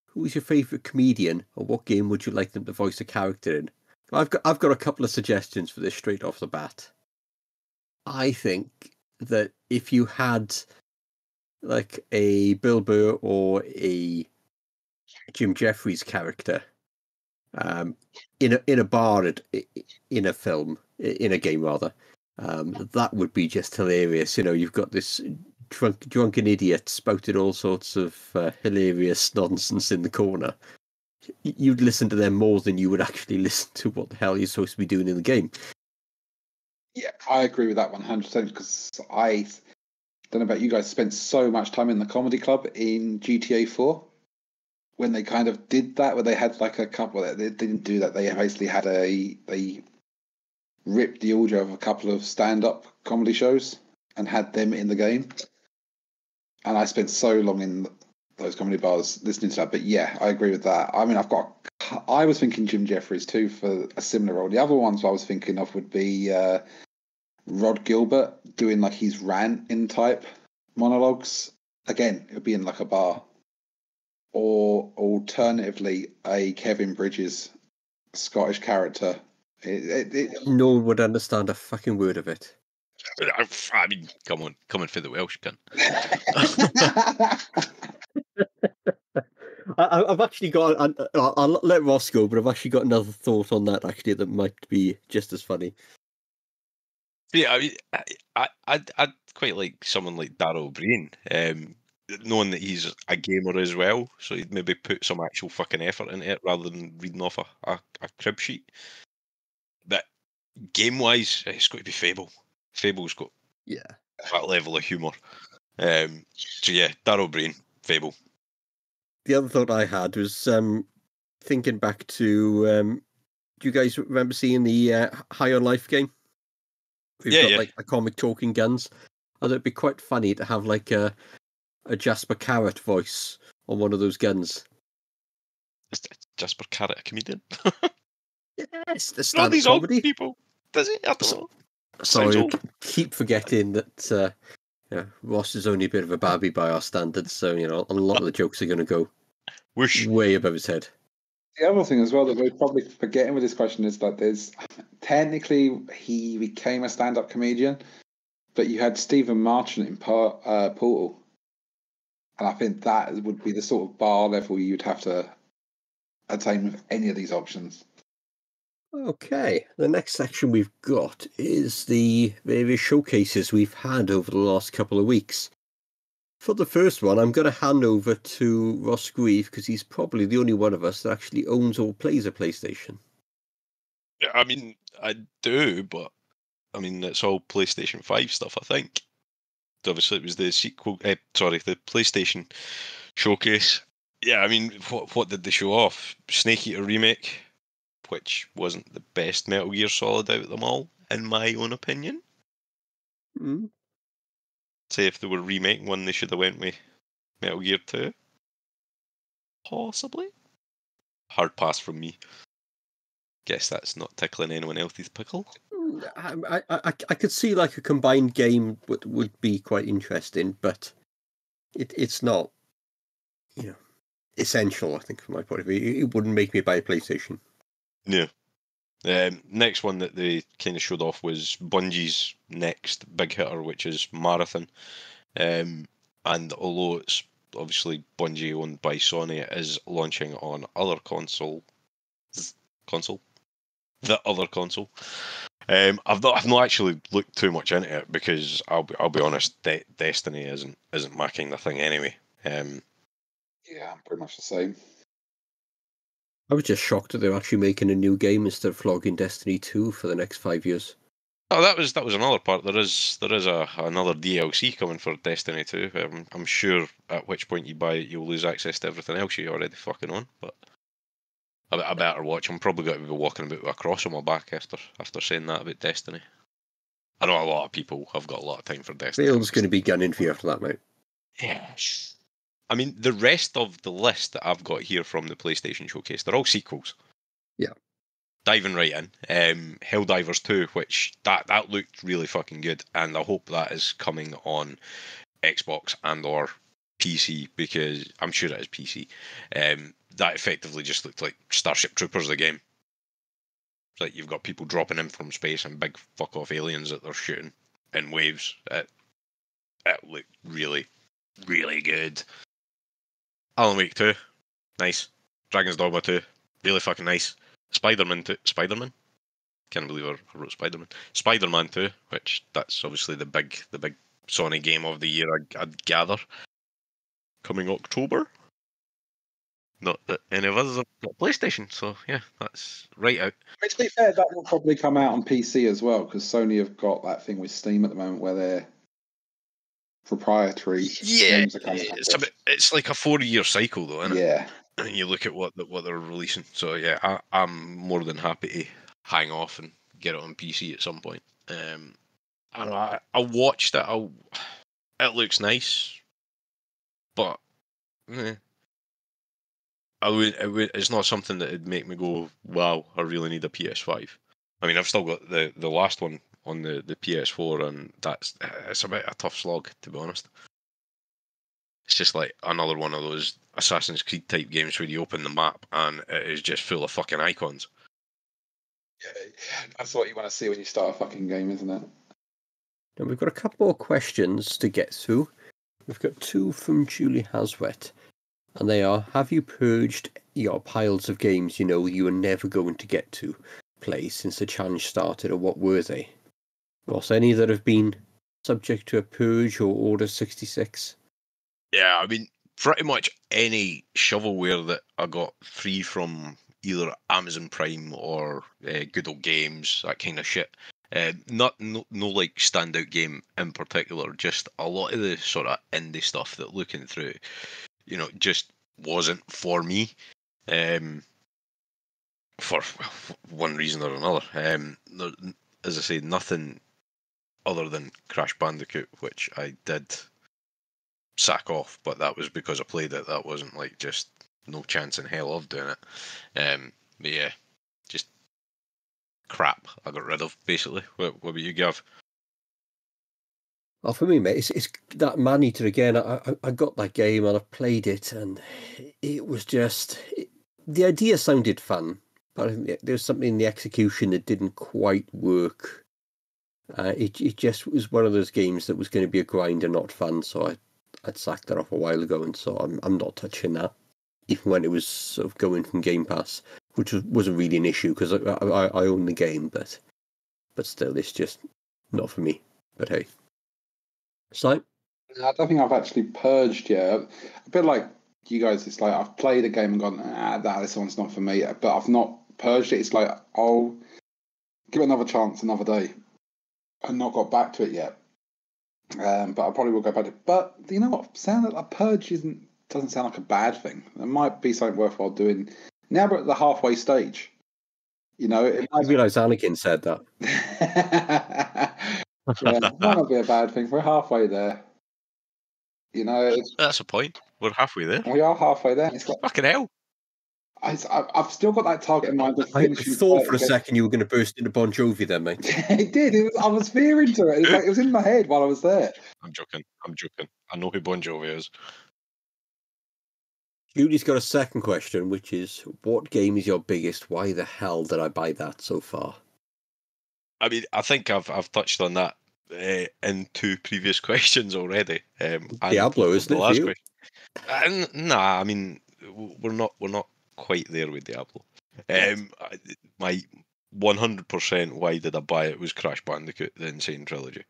who is your favourite comedian, or what game would you like them to voice a character in? I've got a couple of suggestions for this straight off the bat. I think that if you had like a Bill Burr or a Jim Jeffries character in a bar in a film, in a game rather, that would be just hilarious. You know, you've got this drunken idiot spouting all sorts of hilarious nonsense in the corner. You'd listen to them more than you would actually listen to what the hell you're supposed to be doing in the game. Yeah, I agree with that 100% because I don't know about you guys, spent so much time in the comedy club in GTA 4 when they kind of did that, where they had like a couple. They didn't do that. They basically had they ripped the audio of a couple of stand-up comedy shows and had them in the game. And I spent so long in those comedy bars listening to that. But yeah, I agree with that. I mean, I was thinking Jim Jeffries too for a similar role. The other ones I was thinking of would be Rod Gilbert doing like his rant-in type monologues. Again, it would be in like a bar. Or alternatively, a Kevin Bridges Scottish character. No one would understand a fucking word of it. I mean, come on, coming for the Welsh, cunt. I've actually got. I'll let Ross go, but I've actually got another thought on that. Actually, that might be just as funny. Yeah, I mean, I'd quite like someone like Darryl O'Brien, knowing that he's a gamer as well, so he'd maybe put some actual fucking effort into it rather than reading off a crib sheet. But game-wise, it's got to be Fable. Fable's got that level of humour. So yeah, Darryl O'Brien, Fable. The other thought I had was thinking back to. Do you guys remember seeing the High on Life game? We've got like a comic talking guns. I thought it'd be quite funny to have like a Jasper Carrot voice on one of those guns. Is Jasper Carrot a comedian? Yes, the stand-up these comedy. Old people. Does he? I don't know. Sorry, I keep forgetting that Ross is only a bit of a babby by our standards, so you know a lot of the jokes are going to go way above his head. The other thing as well that we're probably forgetting with this question is that there's technically he became a stand-up comedian, but you had Stephen Marchant in Portal, and I think that would be the sort of bar level you'd have to attain with any of these options. Okay, the next section we've got is the various showcases we've had over the last couple of weeks. For the first one, I'm going to hand over to Ross Grieve because he's probably the only one of us that actually owns or plays a PlayStation. Yeah, I mean, I do, but I mean, it's all PlayStation 5 stuff, I think. Obviously, it was the the PlayStation showcase. Yeah, I mean, what did they show off? Snake Eater Remake, which wasn't the best Metal Gear Solid out of them all, in my own opinion. Mm. Say if they were remaking one, they should have went with Metal Gear 2. Possibly. Hard pass from me. Guess that's not tickling anyone else's pickle. I could see like a combined game would be quite interesting, but it's not, essential, I think, from my point of view. It wouldn't make me buy a PlayStation. No. Next one that they kind of showed off was Bungie's next big hitter, which is Marathon. And although it's obviously Bungie owned by Sony, it is launching on other console. The other console. I've not actually looked too much into it because I'll be honest, Destiny isn't my kind of thing anyway. Yeah, I'm pretty much the same. I was just shocked that they're actually making a new game instead of flogging Destiny 2 for the next 5 years. Oh, that was another part. There is another DLC coming for Destiny 2. I'm sure at which point you buy it, you'll lose access to everything else you already fucking own. But I better watch. I'm probably going to be walking about with a cross on my back after saying that about Destiny. I know a lot of people have got a lot of time for Destiny. Phil's going to be gunning for you after that, mate. Yes. I mean, the rest of the list that I've got here from the PlayStation Showcase, they're all sequels. Yeah. Diving right in, Helldivers 2, which that looked really fucking good, and I hope that is coming on Xbox and or PC, because I'm sure it is PC. That effectively just looked like Starship Troopers, the game. It's like you've got people dropping in from space and big fuck off aliens that they're shooting in waves. It looked really, really good. Alan Wake 2, nice. Dragon's Dogma 2, really fucking nice. Spider-Man 2, Spider-Man? Can't believe I wrote Spider-Man. Spider-Man 2, which that's obviously the big Sony game of the year, I'd gather. Coming October. Not that any of us have got PlayStation, so yeah, that's right out. To be fair, that will probably come out on PC as well, because Sony have got that thing with Steam at the moment where their proprietary games are coming out. It's like a 4-year cycle, though, isn't it? Yeah. And you look at what they're releasing. So yeah, I'm more than happy to hang off and get it on PC at some point. I don't know. I watched it. It looks nice, but it's not something that would make me go, wow, I really need a PS5. I mean, I've still got the last one on the PS4, and it's a bit a tough slog, to be honest. It's just like another one of those Assassin's Creed type games where you open the map and it is just full of fucking icons. Yeah, that's what you want to see when you start a fucking game, isn't it? And we've got a couple more questions to get through. We've got 2 from Julie Haswet. And they are, have you purged your piles of games you were never going to get to play since the challenge started, or what were they? Ross, any that have been subject to a purge or Order 66? Yeah, I mean, pretty much any shovelware that I got free from either Amazon Prime or Good Old Games, that kind of shit. No like standout game in particular, just a lot of the sort of indie stuff that looking through, just wasn't for me. For one reason or another. As I say, nothing other than Crash Bandicoot, which I did sack off, but that was because I played it. That wasn't like just no chance in hell of doing it. But yeah, just crap I got rid of, basically. What about you, Gav? Well, for me, mate, it's that Man Eater again. I got that game and I played it, and it was just... the idea sounded fun, but there's something in the execution that didn't quite work. It just was one of those games that was going to be a grind and not fun, so I'd sacked that off a while ago, and so I'm not touching that, even when it was sort of going from Game Pass. which wasn't really an issue because I own the game, but still, it's just not for me. But hey, so I don't think I've actually purged yet. A bit like you guys, it's like I've played a game and gone, this one's not for me. But I've not purged it. It's like I'll give it another chance another day. I've not got back to it yet. But I probably will go back to it. But you know what? Sound a purge doesn't sound like a bad thing. It might be something worthwhile doing. Now we're at the halfway stage. You know, I realise Anakin said that. Yeah, it might not be a bad thing. We're halfway there. You know, That's a point. We're halfway there. we are halfway there. It's like, Fucking hell. I've still got that target in mind of I finishing. thought for a second you were going to burst into Bon Jovi then, mate. It did. I was fearing to it. It was in my head while I was there. I'm joking. I know who Bon Jovi is. Judy's got a second question, which is, what game is your biggest? Why the hell did I buy that so far? I mean, I think I've touched on that in 2 previous questions already. Diablo, isn't it for you? Nah, I mean, we're not quite there with Diablo. My 100% why did I buy it was Crash Bandicoot, the Insane Trilogy.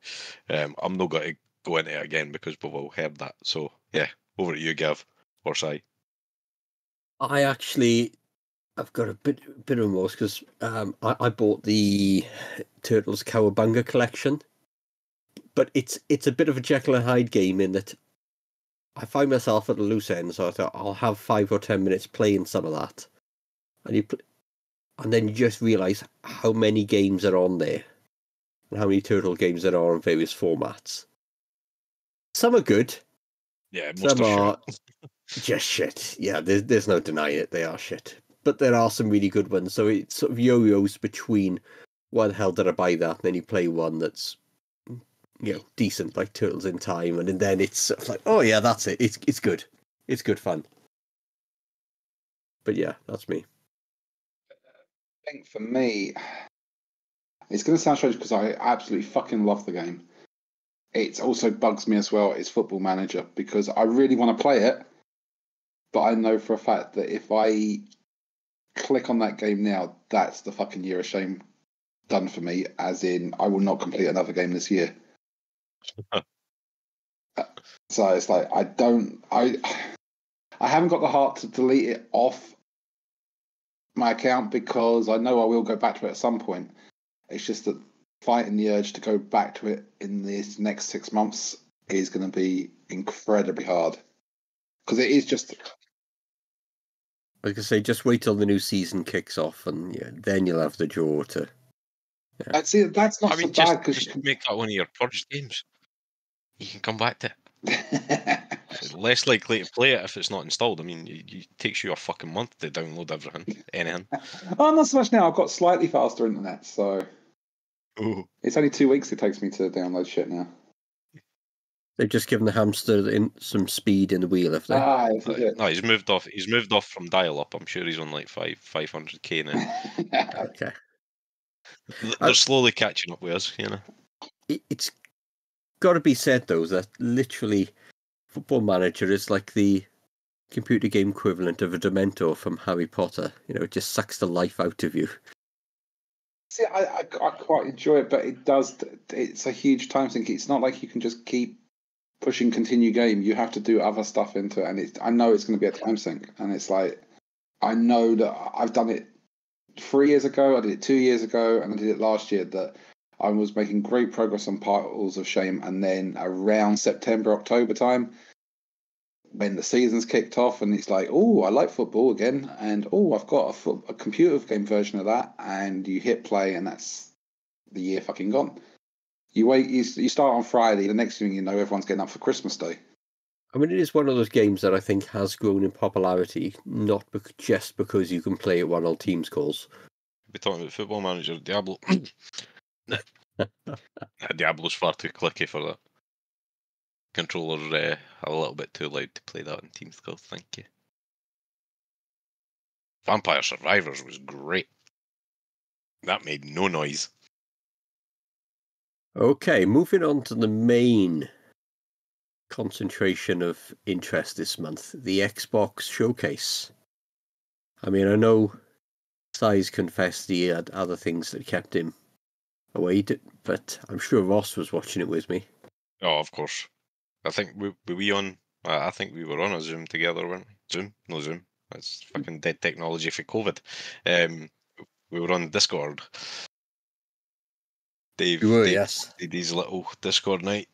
I'm not going to go into it again because we've all heard that. So, yeah, over to you, Gav, or Si. I've got a bit of remorse because I bought the Turtles Cowabunga collection, but it's a bit of a Jekyll and Hyde game in that I find myself at a loose end, so I thought I'll have 5 or 10 minutes playing some of that, and then you just realise how many games are on there and how many Turtle games there are in various formats. Some are good. Yeah, most some are shit. just shit. Yeah, there's no denying it. They are shit. But there are some really good ones. So it sort of yo-yos between why the hell did I buy that? And then you play one that's decent, like Turtles in Time, and then it's sort of like, oh yeah, that's it. It's good. It's good fun. But yeah, that's me. I think for me, it's going to sound strange because I absolutely fucking love the game. It also bugs me as well. It's Football Manager because I really want to play it, but I know for a fact that if I click on that game now, that's the fucking year of shame done for me. As in, I will not complete another game this year. So it's like I haven't got the heart to delete it off my account because I know I will go back to it at some point. It's just that fighting the urge to go back to it in these next 6 months is going to be incredibly hard because it is just. Like I say, just wait till the new season kicks off, and then you'll have the jaw to. Yeah. See, that's not so bad because you can make that one of your purge games. You can come back to it. It's less likely to play it if it's not installed. I mean, it takes you a fucking month to download anything. Oh, not so much now. I've got slightly faster internet, so. Ooh. It's only 2 weeks it takes me to download shit now. They've just given the hamster some speed in the wheel, have they? No, he's moved off. He's moved off from dial-up. I'm sure he's on like 500k now. Okay. They're slowly catching up with us, It's got to be said though that literally, Football Manager is like the computer game equivalent of a Dementor from Harry Potter. It just sucks the life out of you. See, I quite enjoy it, but it's a huge time sink. It's not like you can just keep pushing continue game. You have to do other stuff into it, and I know it's going to be a time sink. And it's like, I know that I've done it 3 years ago, I did it 2 years ago, and I did it last year, that I was making great progress on Piles of Shame, and then around September, October time, when the season's kicked off, and it's like, oh, I like football again, and oh, I've got a computer game version of that, and you hit play, and that's the year fucking gone. You wait, you start on Friday, the next thing you know, everyone's getting up for Christmas Day. I mean, it is one of those games that I think has grown in popularity, not just because you can play it on all Teams calls. We're talking about Football Manager, Diablo. Diablo's far too clicky for that. Controller a little bit too loud to play that on Teams calls, thank you. Vampire Survivors was great. That made no noise. Okay, moving on to the main concentration of interest this month, the Xbox Showcase. I mean, I know Size confessed he had other things that kept him away, but I'm sure Ross was watching it with me. Oh, of course. I think were we on? I think we were on a Zoom together, weren't we? Zoom? No Zoom. That's fucking dead technology for COVID. We were on Discord. Dave Yes. did his little Discord night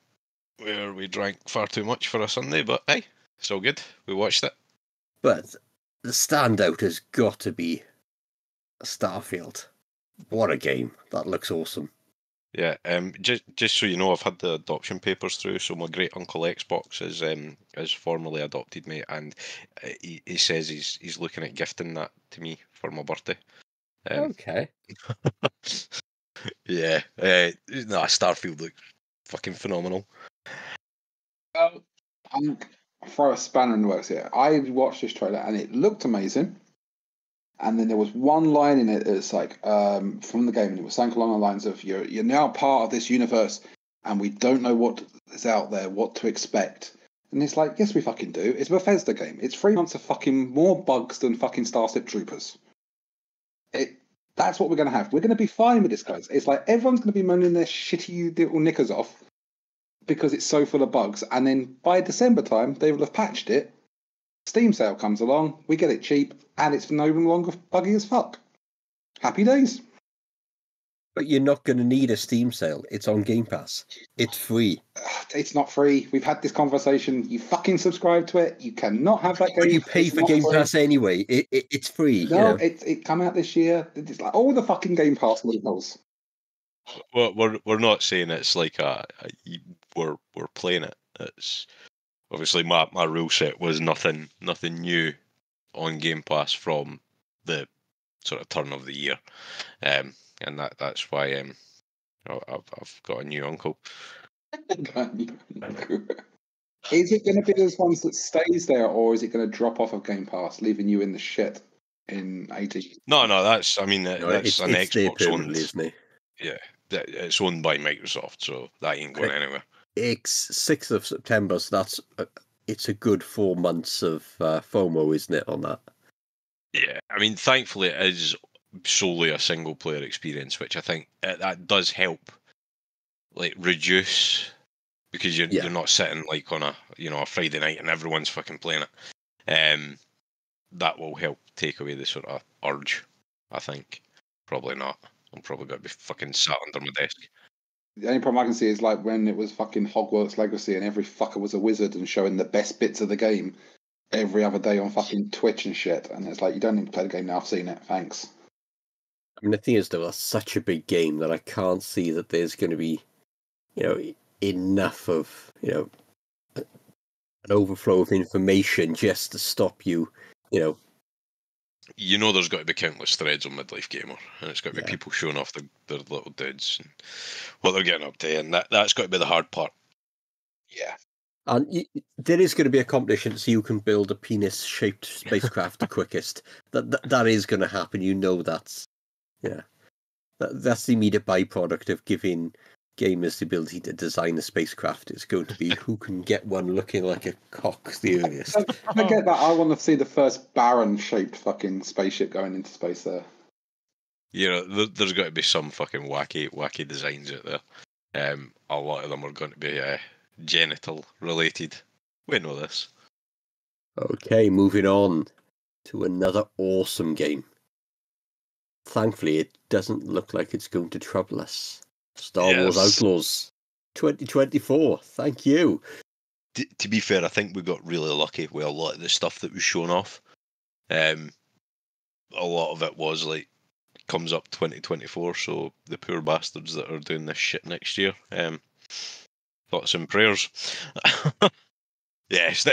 where we drank far too much for a Sunday, but hey, it's all good. We watched it. But the standout has got to be Starfield. What a game. That looks awesome. Yeah, just so you know, I've had the adoption papers through. So my great uncle Xbox is formally adopted me, and he says he's looking at gifting that to me for my birthday. Okay. Yeah, Starfield looks fucking phenomenal. I'm throw a spanner in the works here. I watched this trailer and it looked amazing. And then there was one line in it that's like from the game, and it was something along the lines of you're now part of this universe, and we don't know what is out there, what to expect. And it's like, yes, we fucking do. It's a Bethesda game. It's 3 months of fucking more bugs than fucking Starship Troopers. That's what we're going to have. We're going to be fine with this, guys. It's like everyone's going to be moaning their shitty little knickers off because it's so full of bugs. And then by December time, they will have patched it. Steam sale comes along, we get it cheap, and it's no longer buggy as fuck. Happy days. But you're not going to need a Steam sale. It's on Game Pass. It's free. It's not free. We've had this conversation. You fucking subscribe to it. You cannot have that game. But you pay for Game Pass anyway. It's free. No, you know. it come out this year. It's like all the fucking Game Pass loopholes. Well, we're not saying it's like we're playing it. It's obviously my rule set was nothing new on Game Pass from the sort of turn of the year, and that's why I've got a new uncle. Is it going to be those ones that stays there, or is it going to drop off of Game Pass, leaving you in the shit in 80? No, that's an it's Xbox owned, isn't it? Yeah, it's owned by Microsoft, so that ain't going anywhere. It's 6th of September, so that's it's a good 4 months of FOMO, isn't it, on that? Yeah, I mean, thankfully it is solely a single player experience, which I think that does help, like reduce, because you're not sitting like on a Friday night and everyone's fucking playing it. That will help take away the sort of urge. I think probably not. I'm probably going to be fucking sat under my desk. The only problem I can see is like when it was fucking Hogwarts Legacy and every fucker was a wizard and showing the best bits of the game every other day on fucking Twitch and shit. And it's like, you don't need to play the game now. I've seen it. Thanks. I mean, the thing is, though, that's such a big game that I can't see that there's going to be, enough of, an overflow of information just to stop you, there's got to be countless threads on Midlife Gamer, and it's got to be people showing off their little dudes and what they're getting up to, and that's got to be the hard part. Yeah. And there is going to be a competition so you can build a penis-shaped spacecraft the quickest. That is going to happen. That's the immediate byproduct of giving gamers the ability to design a spacecraft. It's going to be who can get one looking like a cock the earliest. I get that. I want to see the first Baron-shaped fucking spaceship going into space there. There's got to be some fucking wacky designs out there. A lot of them are going to be genital related. We know this. Okay, moving on to another awesome game. Thankfully, it doesn't look like it's going to trouble us. Star Wars Outlaws 2024. Thank you. To be fair, I think we got really lucky with a lot of the stuff that was shown off. A lot of it was like comes up 2024, so the poor bastards that are doing this shit next year. Thoughts and prayers. Yes,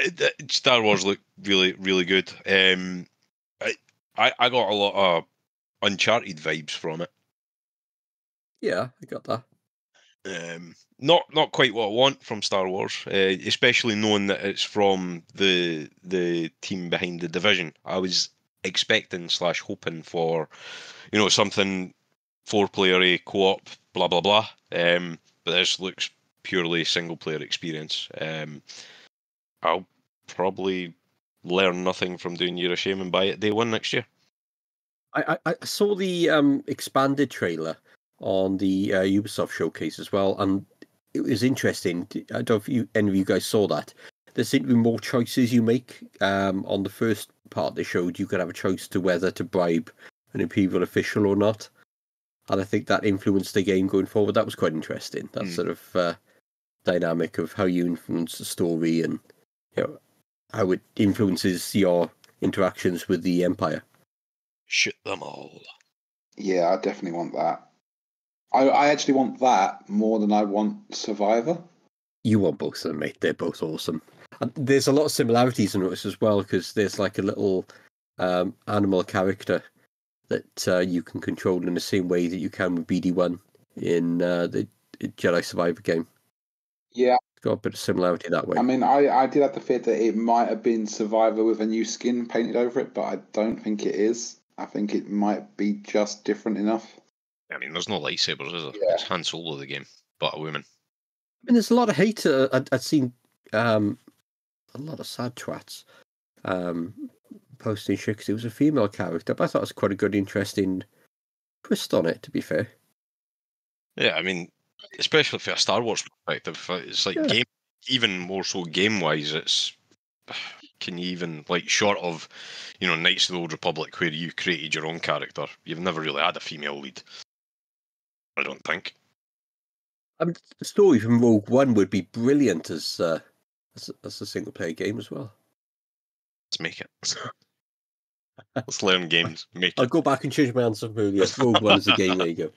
Star Wars looked really, really good. I got a lot of Uncharted vibes from it. Yeah, I got that. Not quite what I want from Star Wars, especially knowing that it's from the team behind The Division. I was expecting / hoping for, something 4-player co-op, blah blah blah. But this looks purely single player experience. I'll probably learn nothing from doing Year of Shame and buy it day one next year. I saw the expanded trailer on the Ubisoft showcase as well, and it was interesting. I don't know if any of you guys saw that. There seem to be more choices you make. On the first part they showed, you could have a choice to whether to bribe an Imperial official or not. And I think that influenced the game going forward. That was quite interesting. That sort of dynamic of how you influence the story and how it influences your interactions with the Empire. Shoot them all. Yeah, I definitely want that. I actually want that more than I want Survivor. You want both of them, mate. They're both awesome. And there's a lot of similarities in this as well, because there's like a little animal character that you can control in the same way that you can with BD1 in the Jedi Survivor game. Yeah. It's got a bit of similarity that way. I mean, I did have the fear that it might have been Survivor with a new skin painted over it, but I don't think it is. I think it might be just different enough. I mean, there's no lightsabers, is there? Yeah. It's Han Solo the game, but a woman. I mean, there's a lot of hate. I'd seen a lot of sad twats posting shit because it was a female character, but I thought it was quite a good, interesting twist on it, to be fair. Yeah, I mean, especially for a Star Wars perspective, it's like game, even more so game-wise, it's... Can you even, like, short of, Knights of the Old Republic, where you created your own character, you've never really had a female lead. I don't think. I mean, the story from Rogue One would be brilliant as a single-player game as well. Let's make it. Let's learn games. I'll go back and change my answer from earlier. Rogue One is a game. There you go.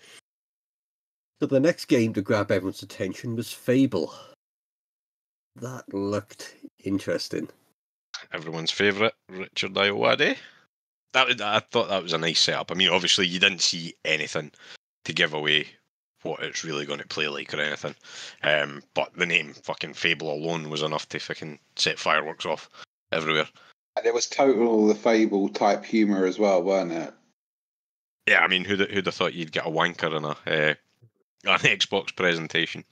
So the next game to grab everyone's attention was Fable. That looked interesting. Everyone's favourite, Richard Ayoade. I thought that was a nice setup. I mean, obviously, you didn't see anything to give away what it's really going to play like or anything. But the name fucking Fable alone was enough to fucking set fireworks off everywhere. And it was total the Fable type humour as well, weren't it? Yeah, I mean, who'd have thought you'd get a wanker in an Xbox presentation?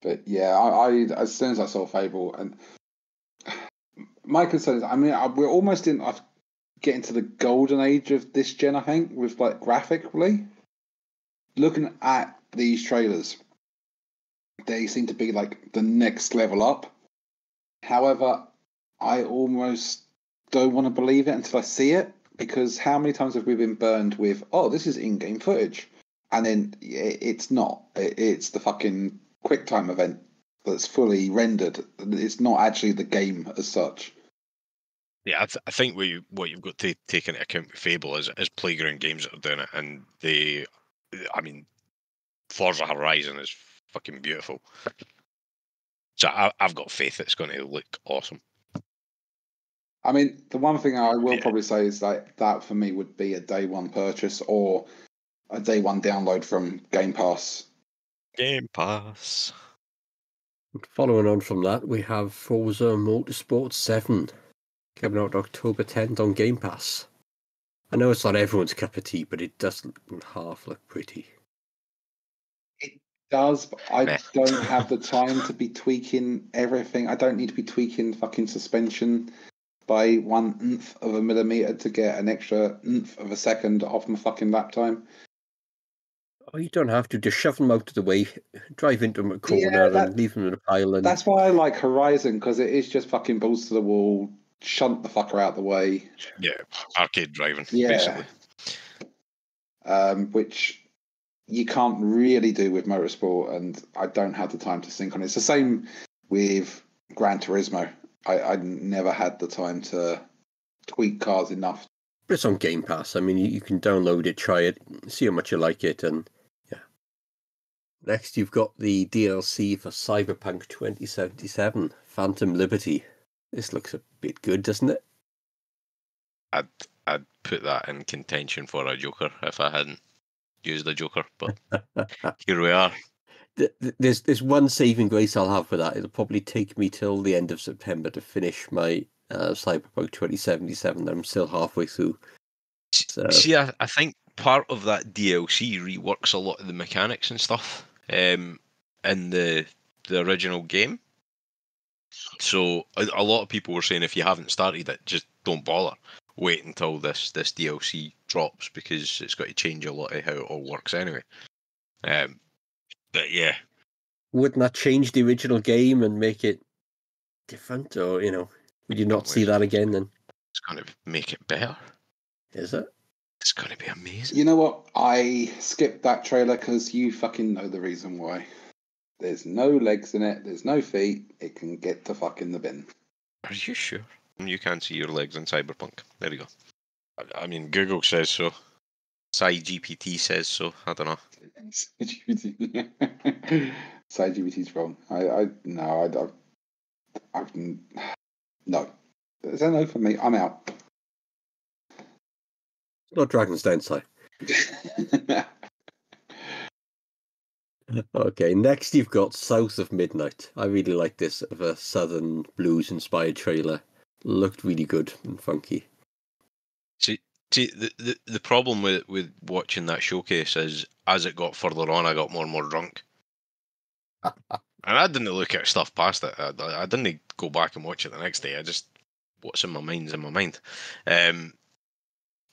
But yeah, I as soon as I saw Fable, and my concern is, I mean, we're almost getting to the golden age of this gen, I think, with like graphically. Looking at these trailers, they seem to be like the next level up. However, I almost don't want to believe it until I see it, because how many times have we been burned with, oh, this is in-game footage, and then it's not. It's the fucking QuickTime event that's fully rendered. It's not actually the game as such. Yeah, I think what you've got to take into account with Fable is Playground Games that are doing it, and I mean, Forza Horizon is fucking beautiful. So I've got faith it's going to look awesome. I mean, the one thing I will probably say is that for me would be a day one purchase or a day one download from Game Pass. Game Pass. Following on from that, we have Forza Motorsport 7 coming out October 10th on Game Pass. I know it's not everyone's cup of tea, but it does half look pretty. It does, but I don't have the time to be tweaking everything. I don't need to be tweaking fucking suspension by 1/nth of a millimeter to get an extra nth of a second off my fucking lap time. Oh, you don't have to. Just shove them out of the way, drive into them at a corner and leave them in a pile. And... That's why I like Horizon, because it is just fucking balls to the wall, shunt the fucker out the way. Yeah, arcade driving, basically. Which you can't really do with Motorsport, and I don't have the time to think on it. It's the same with Gran Turismo. I never had the time to tweak cars enough. But it's on Game Pass. I mean, you can download it, try it, see how much you like it, and yeah. Next, you've got the DLC for Cyberpunk 2077, Phantom Liberty. This looks a bit good, doesn't it? I'd put that in contention for a Joker if I hadn't used a Joker, but here we are. There's one saving grace I'll have for that. It'll probably take me till the end of September to finish my Cyberpunk 2077 that I'm still halfway through. So... See, I think part of that DLC reworks a lot of the mechanics and stuff in the original game. So a lot of people were saying if you haven't started it, just don't bother. wait until this DLC drops because it's got to change a lot of how it all works anyway. But yeah, Wouldn't that change the original game and make it different, or would you not see that again? Then it's going to make it better. Is it? It's going to be amazing. You know what? I skipped that trailer because you fucking know the reason why. There's no legs in it. There's no feet. It can get to fuck in the bin. Are you sure? You can't see your legs in Cyberpunk. There you go. I mean, Google says so. GPT says so. I don't know. GPT's wrong. No. There's a no for me. I'm out. Not Dragon's Den, Si. Okay, next you've got South of Midnight. I really like this of a Southern blues inspired trailer. Looked really good and funky. See, the problem with watching that showcase is as it got further on, I got more and more drunk. And I didn't look at stuff past it. I didn't go back and watch it the next day. I just, what's in my mind's in my mind.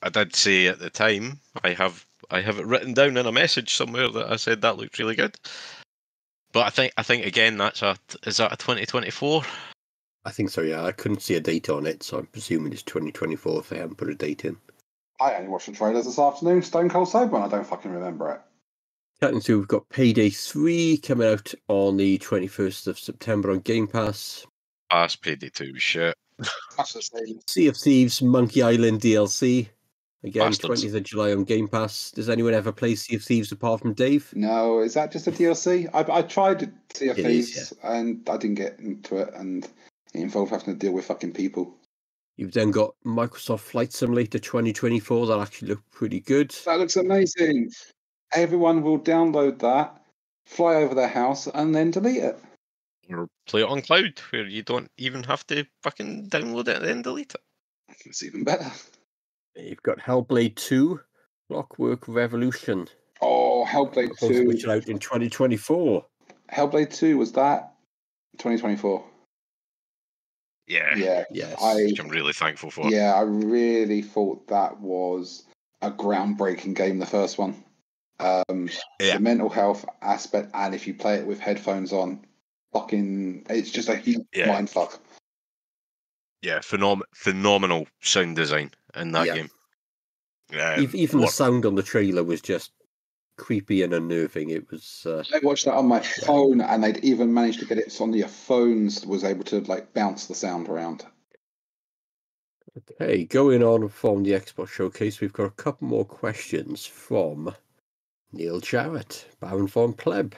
I did say at the time, I have it written down in a message somewhere that I said that looked really good. But I think again, is that a 2024? I think so, yeah. I couldn't see a date on it, so I'm presuming it's 2024 if they haven't put a date in. I only watched the trailers this afternoon, stone cold sober, and I don't fucking remember it. Chatting to, we've got Payday 3 coming out on the 21st of September on Game Pass. Payday 2 shit. That's the same. Sea of Thieves Monkey Island DLC. Again, Bastards. 20th of July on Game Pass. Does anyone ever play Sea of Thieves apart from Dave? No, is that just a DLC? I tried Sea of It Thieves is, and I didn't get into it, and it involved having to deal with fucking people. You've then got Microsoft Flight Simulator 2024. That actually looked pretty good. That looks amazing. Everyone will download that, fly over their house, and then delete it. Or play it on cloud, where you don't even have to fucking download it and then delete it. It's even better. You've got Hellblade 2, Clockwork Revolution. Oh, Hellblade Supposed to 2. push it out in 2024. Hellblade 2, was that 2024? Yeah. Yeah. Yes. Which I'm really thankful for. Yeah, I really thought that was a groundbreaking game, the first one. The mental health aspect, and if you play it with headphones on, it's just a huge mindfuck. Yeah, phenomenal sound design in that game. Even the sound on the trailer was just creepy and unnerving. It was. I watched that on my phone, and they'd even managed to get it on your phones. Was able to bounce the sound around. Okay, going on from the Xbox showcase, we've got a couple more questions from Neil Jarrett, Baron von Pleb.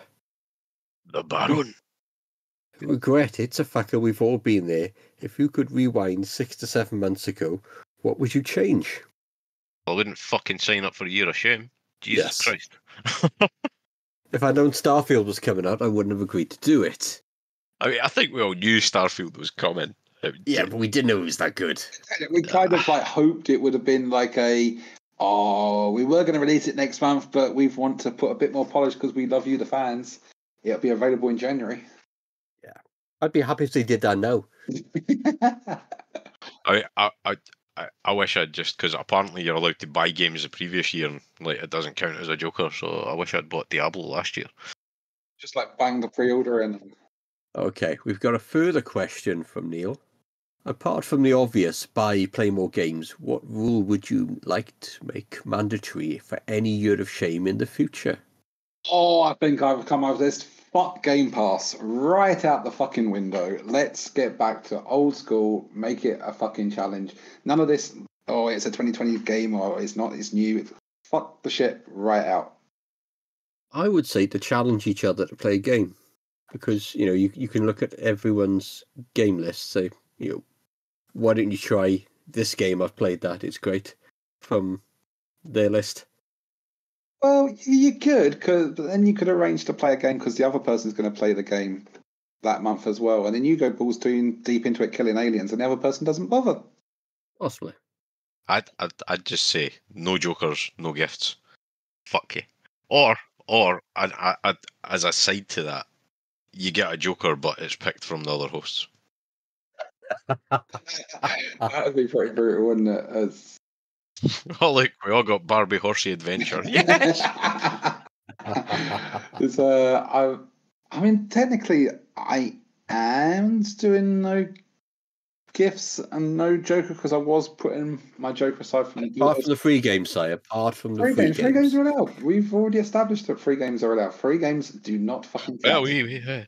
The Baron. Regret, it's a fucker, we've all been there. If you could rewind 6 to 7 months ago, what would you change? I wouldn't fucking sign up for a year of shame. Jesus Christ. If I'd known Starfield was coming out, I wouldn't have agreed to do it. I mean, I think we all knew Starfield was coming. Yeah, but we didn't know it was that good. We kind of hoped it would have been we were going to release it next month, but we want to put a bit more polish because we love you, the fans. It'll be available in January. Yeah, I'd be happy if they did that now. I wish I'd just, because apparently you're allowed to buy games the previous year and it doesn't count as a Joker, so I wish I'd bought Diablo last year. Just bang the pre-order in. Okay, we've got a further question from Neil. Apart from the obvious, buy, play more games, what rule would you like to make mandatory for any year of shame in the future? Oh, I think I've come up with this. Fuck Game Pass right out the fucking window. Let's get back to old school. Make it a fucking challenge. None of this, it's a 2020 game or it's not, it's new. Fuck the shit right out. I would say to challenge each other to play a game. Because, you can look at everyone's game list, say, why don't you try this game? I've played that, it's great, from their list. Well, you could, but then you could arrange to play a game because the other person's going to play the game that month as well. And then you go balls deep into it killing aliens and the other person doesn't bother. Possibly. I'd just say, no jokers, no gifts. Fuck you. Or as a side to that, you get a joker, but it's picked from the other hosts. That'd be pretty brutal, wouldn't it? Oh, look, we all got Barbie Horsey Adventure. Yes! I mean, technically, I am doing no gifts and no Joker because I was putting my Joker aside from Apart from the free games, Si. Apart from the free games. Free games are allowed. We've already established that free games are allowed. Free games do not fucking count. Well,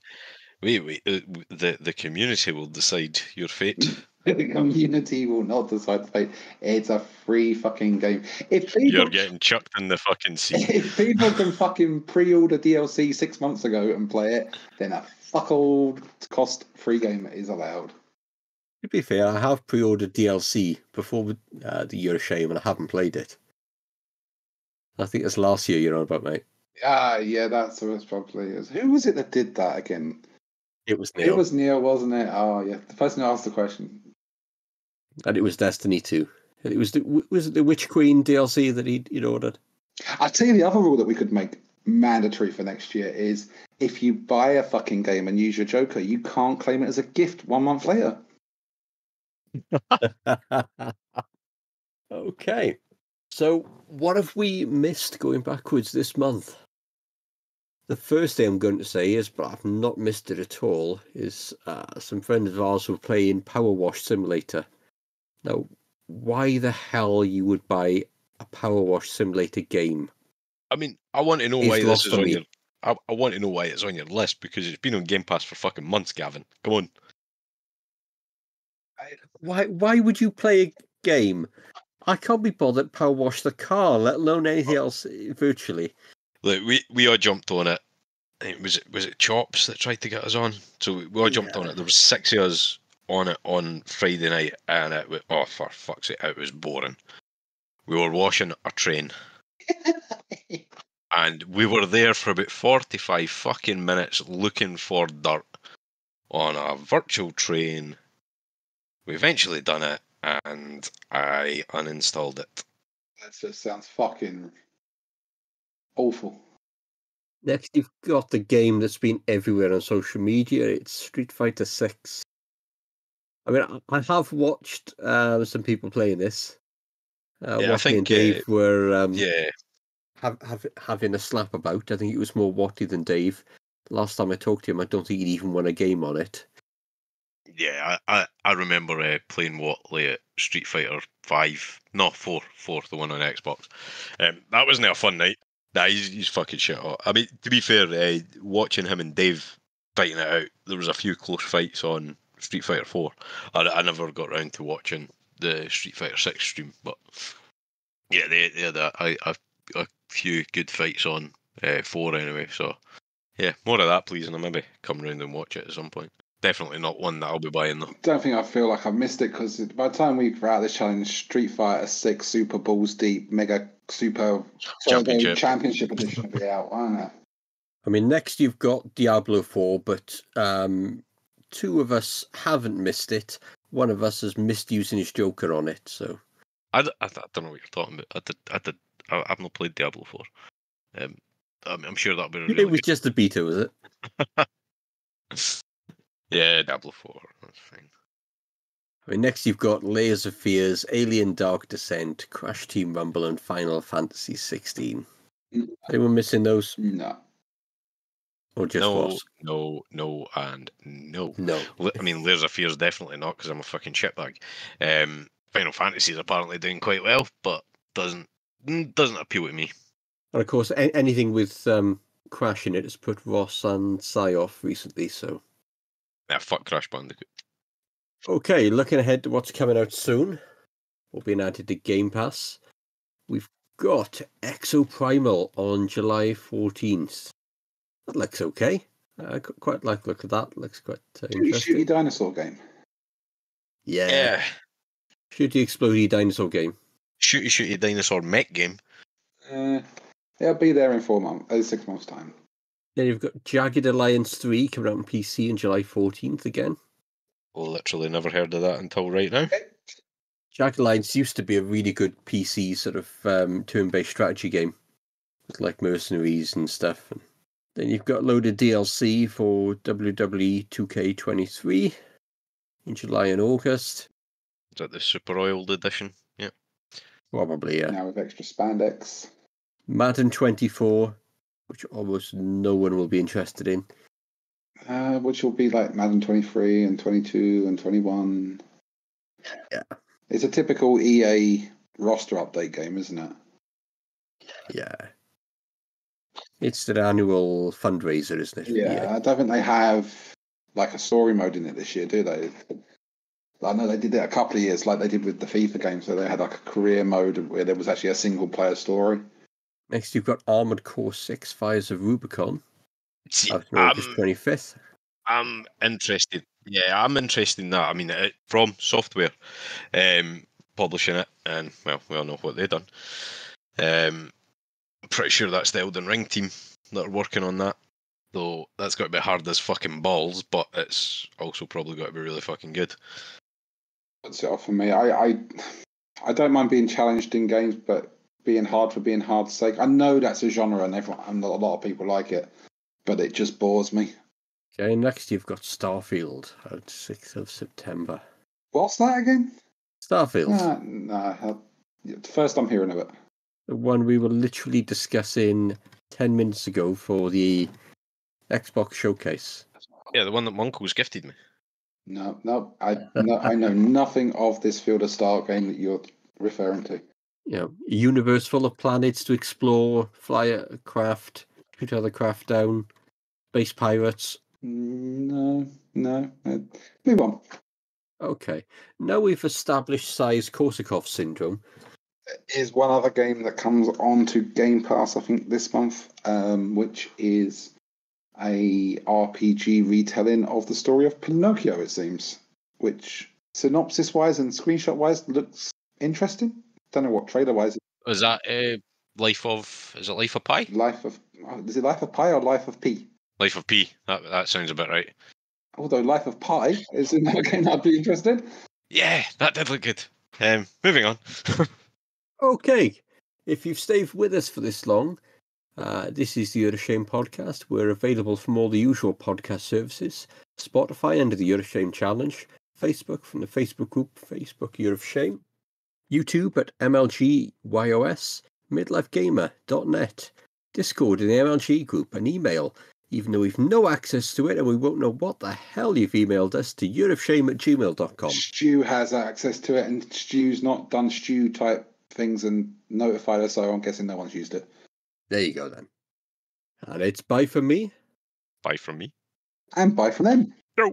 the community will decide your fate. The community will not decide the fate. It's a free fucking game. If people, You're getting chucked in the fucking sea. if people can fucking pre-order DLC 6 months ago and play it, then a fuck all cost free game is allowed. To be fair, I have pre-ordered DLC before the Year of Shame, and I haven't played it. I think it's last year you're on about, mate. Yeah, that's probably is. Who was it that did that again? It was Neil. It was Neil, wasn't it? Oh, yeah, the person who asked the question. And it was Destiny 2. And it was it the Witch Queen DLC that he'd ordered? I'll tell you the other rule that we could make mandatory for next year is if you buy a fucking game and use your Joker, you can't claim it as a gift 1 month later. Okay. So what have we missed going backwards this month? The first thing I'm going to say is, but I've not missed it at all, is some friends of ours were playing Power Wash Simulator. Now, why the hell you would buy a Power Wash Simulator game? I mean, I want to know It's why this lost is on on me. your. I want to know why it's on your list because it's been on Game Pass for fucking months, Gavin. Come on. Why would you play a game? I can't be bothered Power Wash the car, let alone anything else virtually. Look, we all jumped on it. I think was it Chops that tried to get us on? So we all jumped on it. There was 6 of us on it on Friday night, and it was, oh for fuck's sake, it was boring. We were washing a train, and we were there for about 45 fucking minutes looking for dirt on a virtual train. We eventually done it, and I uninstalled it. That just sounds fucking awful. Next, you've got the game that's been everywhere on social media. It's Street Fighter 6. I mean, I have watched some people playing this. Yeah, I Watty and think, Dave were Yeah, having a slap about. I think it was more Watty than Dave. Last time I talked to him, I don't think he'd even won a game on it. yeah, I remember playing Watley at Street Fighter 5, no 4, the one on Xbox. That wasn't a fun night. Nah, he's fucking shit hot. I mean, to be fair, watching him and Dave fighting it out, there was a few close fights on Street Fighter 4. I never got round to watching the Street Fighter 6 stream, but yeah, they had a few good fights on 4 anyway. So yeah, more of that, please, and I'll maybe come round and watch it at some point. Definitely not one that I'll be buying though. Don't think I feel like I've missed it because by the time we were out of this challenge, Street Fighter 6 Super Balls Deep Mega Super Championship Edition will be out, won't it? I mean, next you've got Diablo 4, but two of us haven't missed it. One of us has missed using his Joker on it, so... I don't know what you're talking about. I've not played Diablo 4. I'm sure that'll be really It was just a beta, was it? Yeah, Diablo 4. That's fine. I mean, next you've got Layers of Fears, Alien Dark Descent, Crash Team Rumble, and Final Fantasy 16. Anyone missing those? No. Or just No, Ross? no, and no. No. I mean, Layers of Fears definitely not because I'm a fucking shitbag. Final Fantasy is apparently doing quite well, but doesn't appeal to me. And of course, anything with Crash in it has put Ross and Si off recently, so... Yeah, fuck Crash Bandicoot. Okay, looking ahead to what's coming out soon. Will be added to Game Pass. We've got Exoprimal on July 14th. That looks okay. I quite like the look of that. Looks quite interesting. Shooty dinosaur game. Yeah. Shooty explodey dinosaur game. Shooty dinosaur mech game. It'll be there in 6 months' time. Then you've got Jagged Alliance 3 coming out on PC on July 14th again. Literally never heard of that until right now. Jagged Alliance used to be a really good PC sort of turn-based strategy game with like mercenaries and stuff. And then you've got loaded DLC for WWE 2K23. in July and August. Is that the super oiled edition? Yeah. Probably, yeah. Now with extra spandex. Madden 24, which almost no one will be interested in. Which will be like Madden 23 and 22 and 21. Yeah. It's a typical EA roster update game, isn't it? Yeah. It's their annual fundraiser, isn't it? Yeah, I don't think they have like a story mode in it this year, do they? I know they did it a couple of years, like they did with the FIFA game, so they had like a career mode where there was actually a single player story. Next, you've got Armored Core 6 Fires of Rubicon. See, Out on August 25th. I'm interested. Yeah, I'm interested in that. I mean, From Software publishing it, and well, we all know what they've done. I'm pretty sure that's the Elden Ring team that are working on that. Though that's got to be hard as fucking balls, but it's also probably got to be really fucking good. Puts it off for me. I don't mind being challenged in games, but being hard for being hard's sake. I know that's a genre, and a lot of people like it, but it just bores me. Okay, next you've got Starfield on 6th of September. What's that again? Starfield. Nah. First I'm hearing of it. The one we were literally discussing 10 minutes ago for the Xbox showcase. Yeah, the one that my uncle's gifted me. No, I know nothing of this Field of Star game that you're referring to. You know, a universe full of planets to explore, fly a craft, shoot other craft down, space pirates. No. Move on. Okay. Now we've established Size-Korsakov syndrome. Is one other game that comes on to Game Pass, I think, this month, which is a RPG retelling of the story of Pinocchio, it seems, which synopsis-wise and screenshot-wise looks interesting. Don't know what trailer-wise. Is that Life of Pi? Is it Life of Pi or Life of P? Life of P. That sounds about right. Although Life of Pi is another game I'd be interested in. Yeah, that did look good. Moving on. Okay. If you've stayed with us for this long, this is the Year of Shame podcast. We're available from all the usual podcast services. Spotify under the Year of Shame Challenge. Facebook from the Facebook group, Facebook Year of Shame. YouTube at MLGYOS. MidlifeGamer.net. Discord in the MLG group. An email, even though we've no access to it and we won't know what the hell you've emailed us, to yearofshame@gmail.com. Stu has access to it, and Stu's not done Stu type things and notified us, so I'm guessing no one's used it. There you go then. And it's bye from me. Bye from me. And bye from them. No.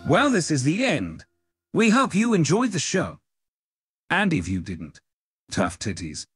Well, this is the end. We hope you enjoyed the show. And if you didn't, tough titties.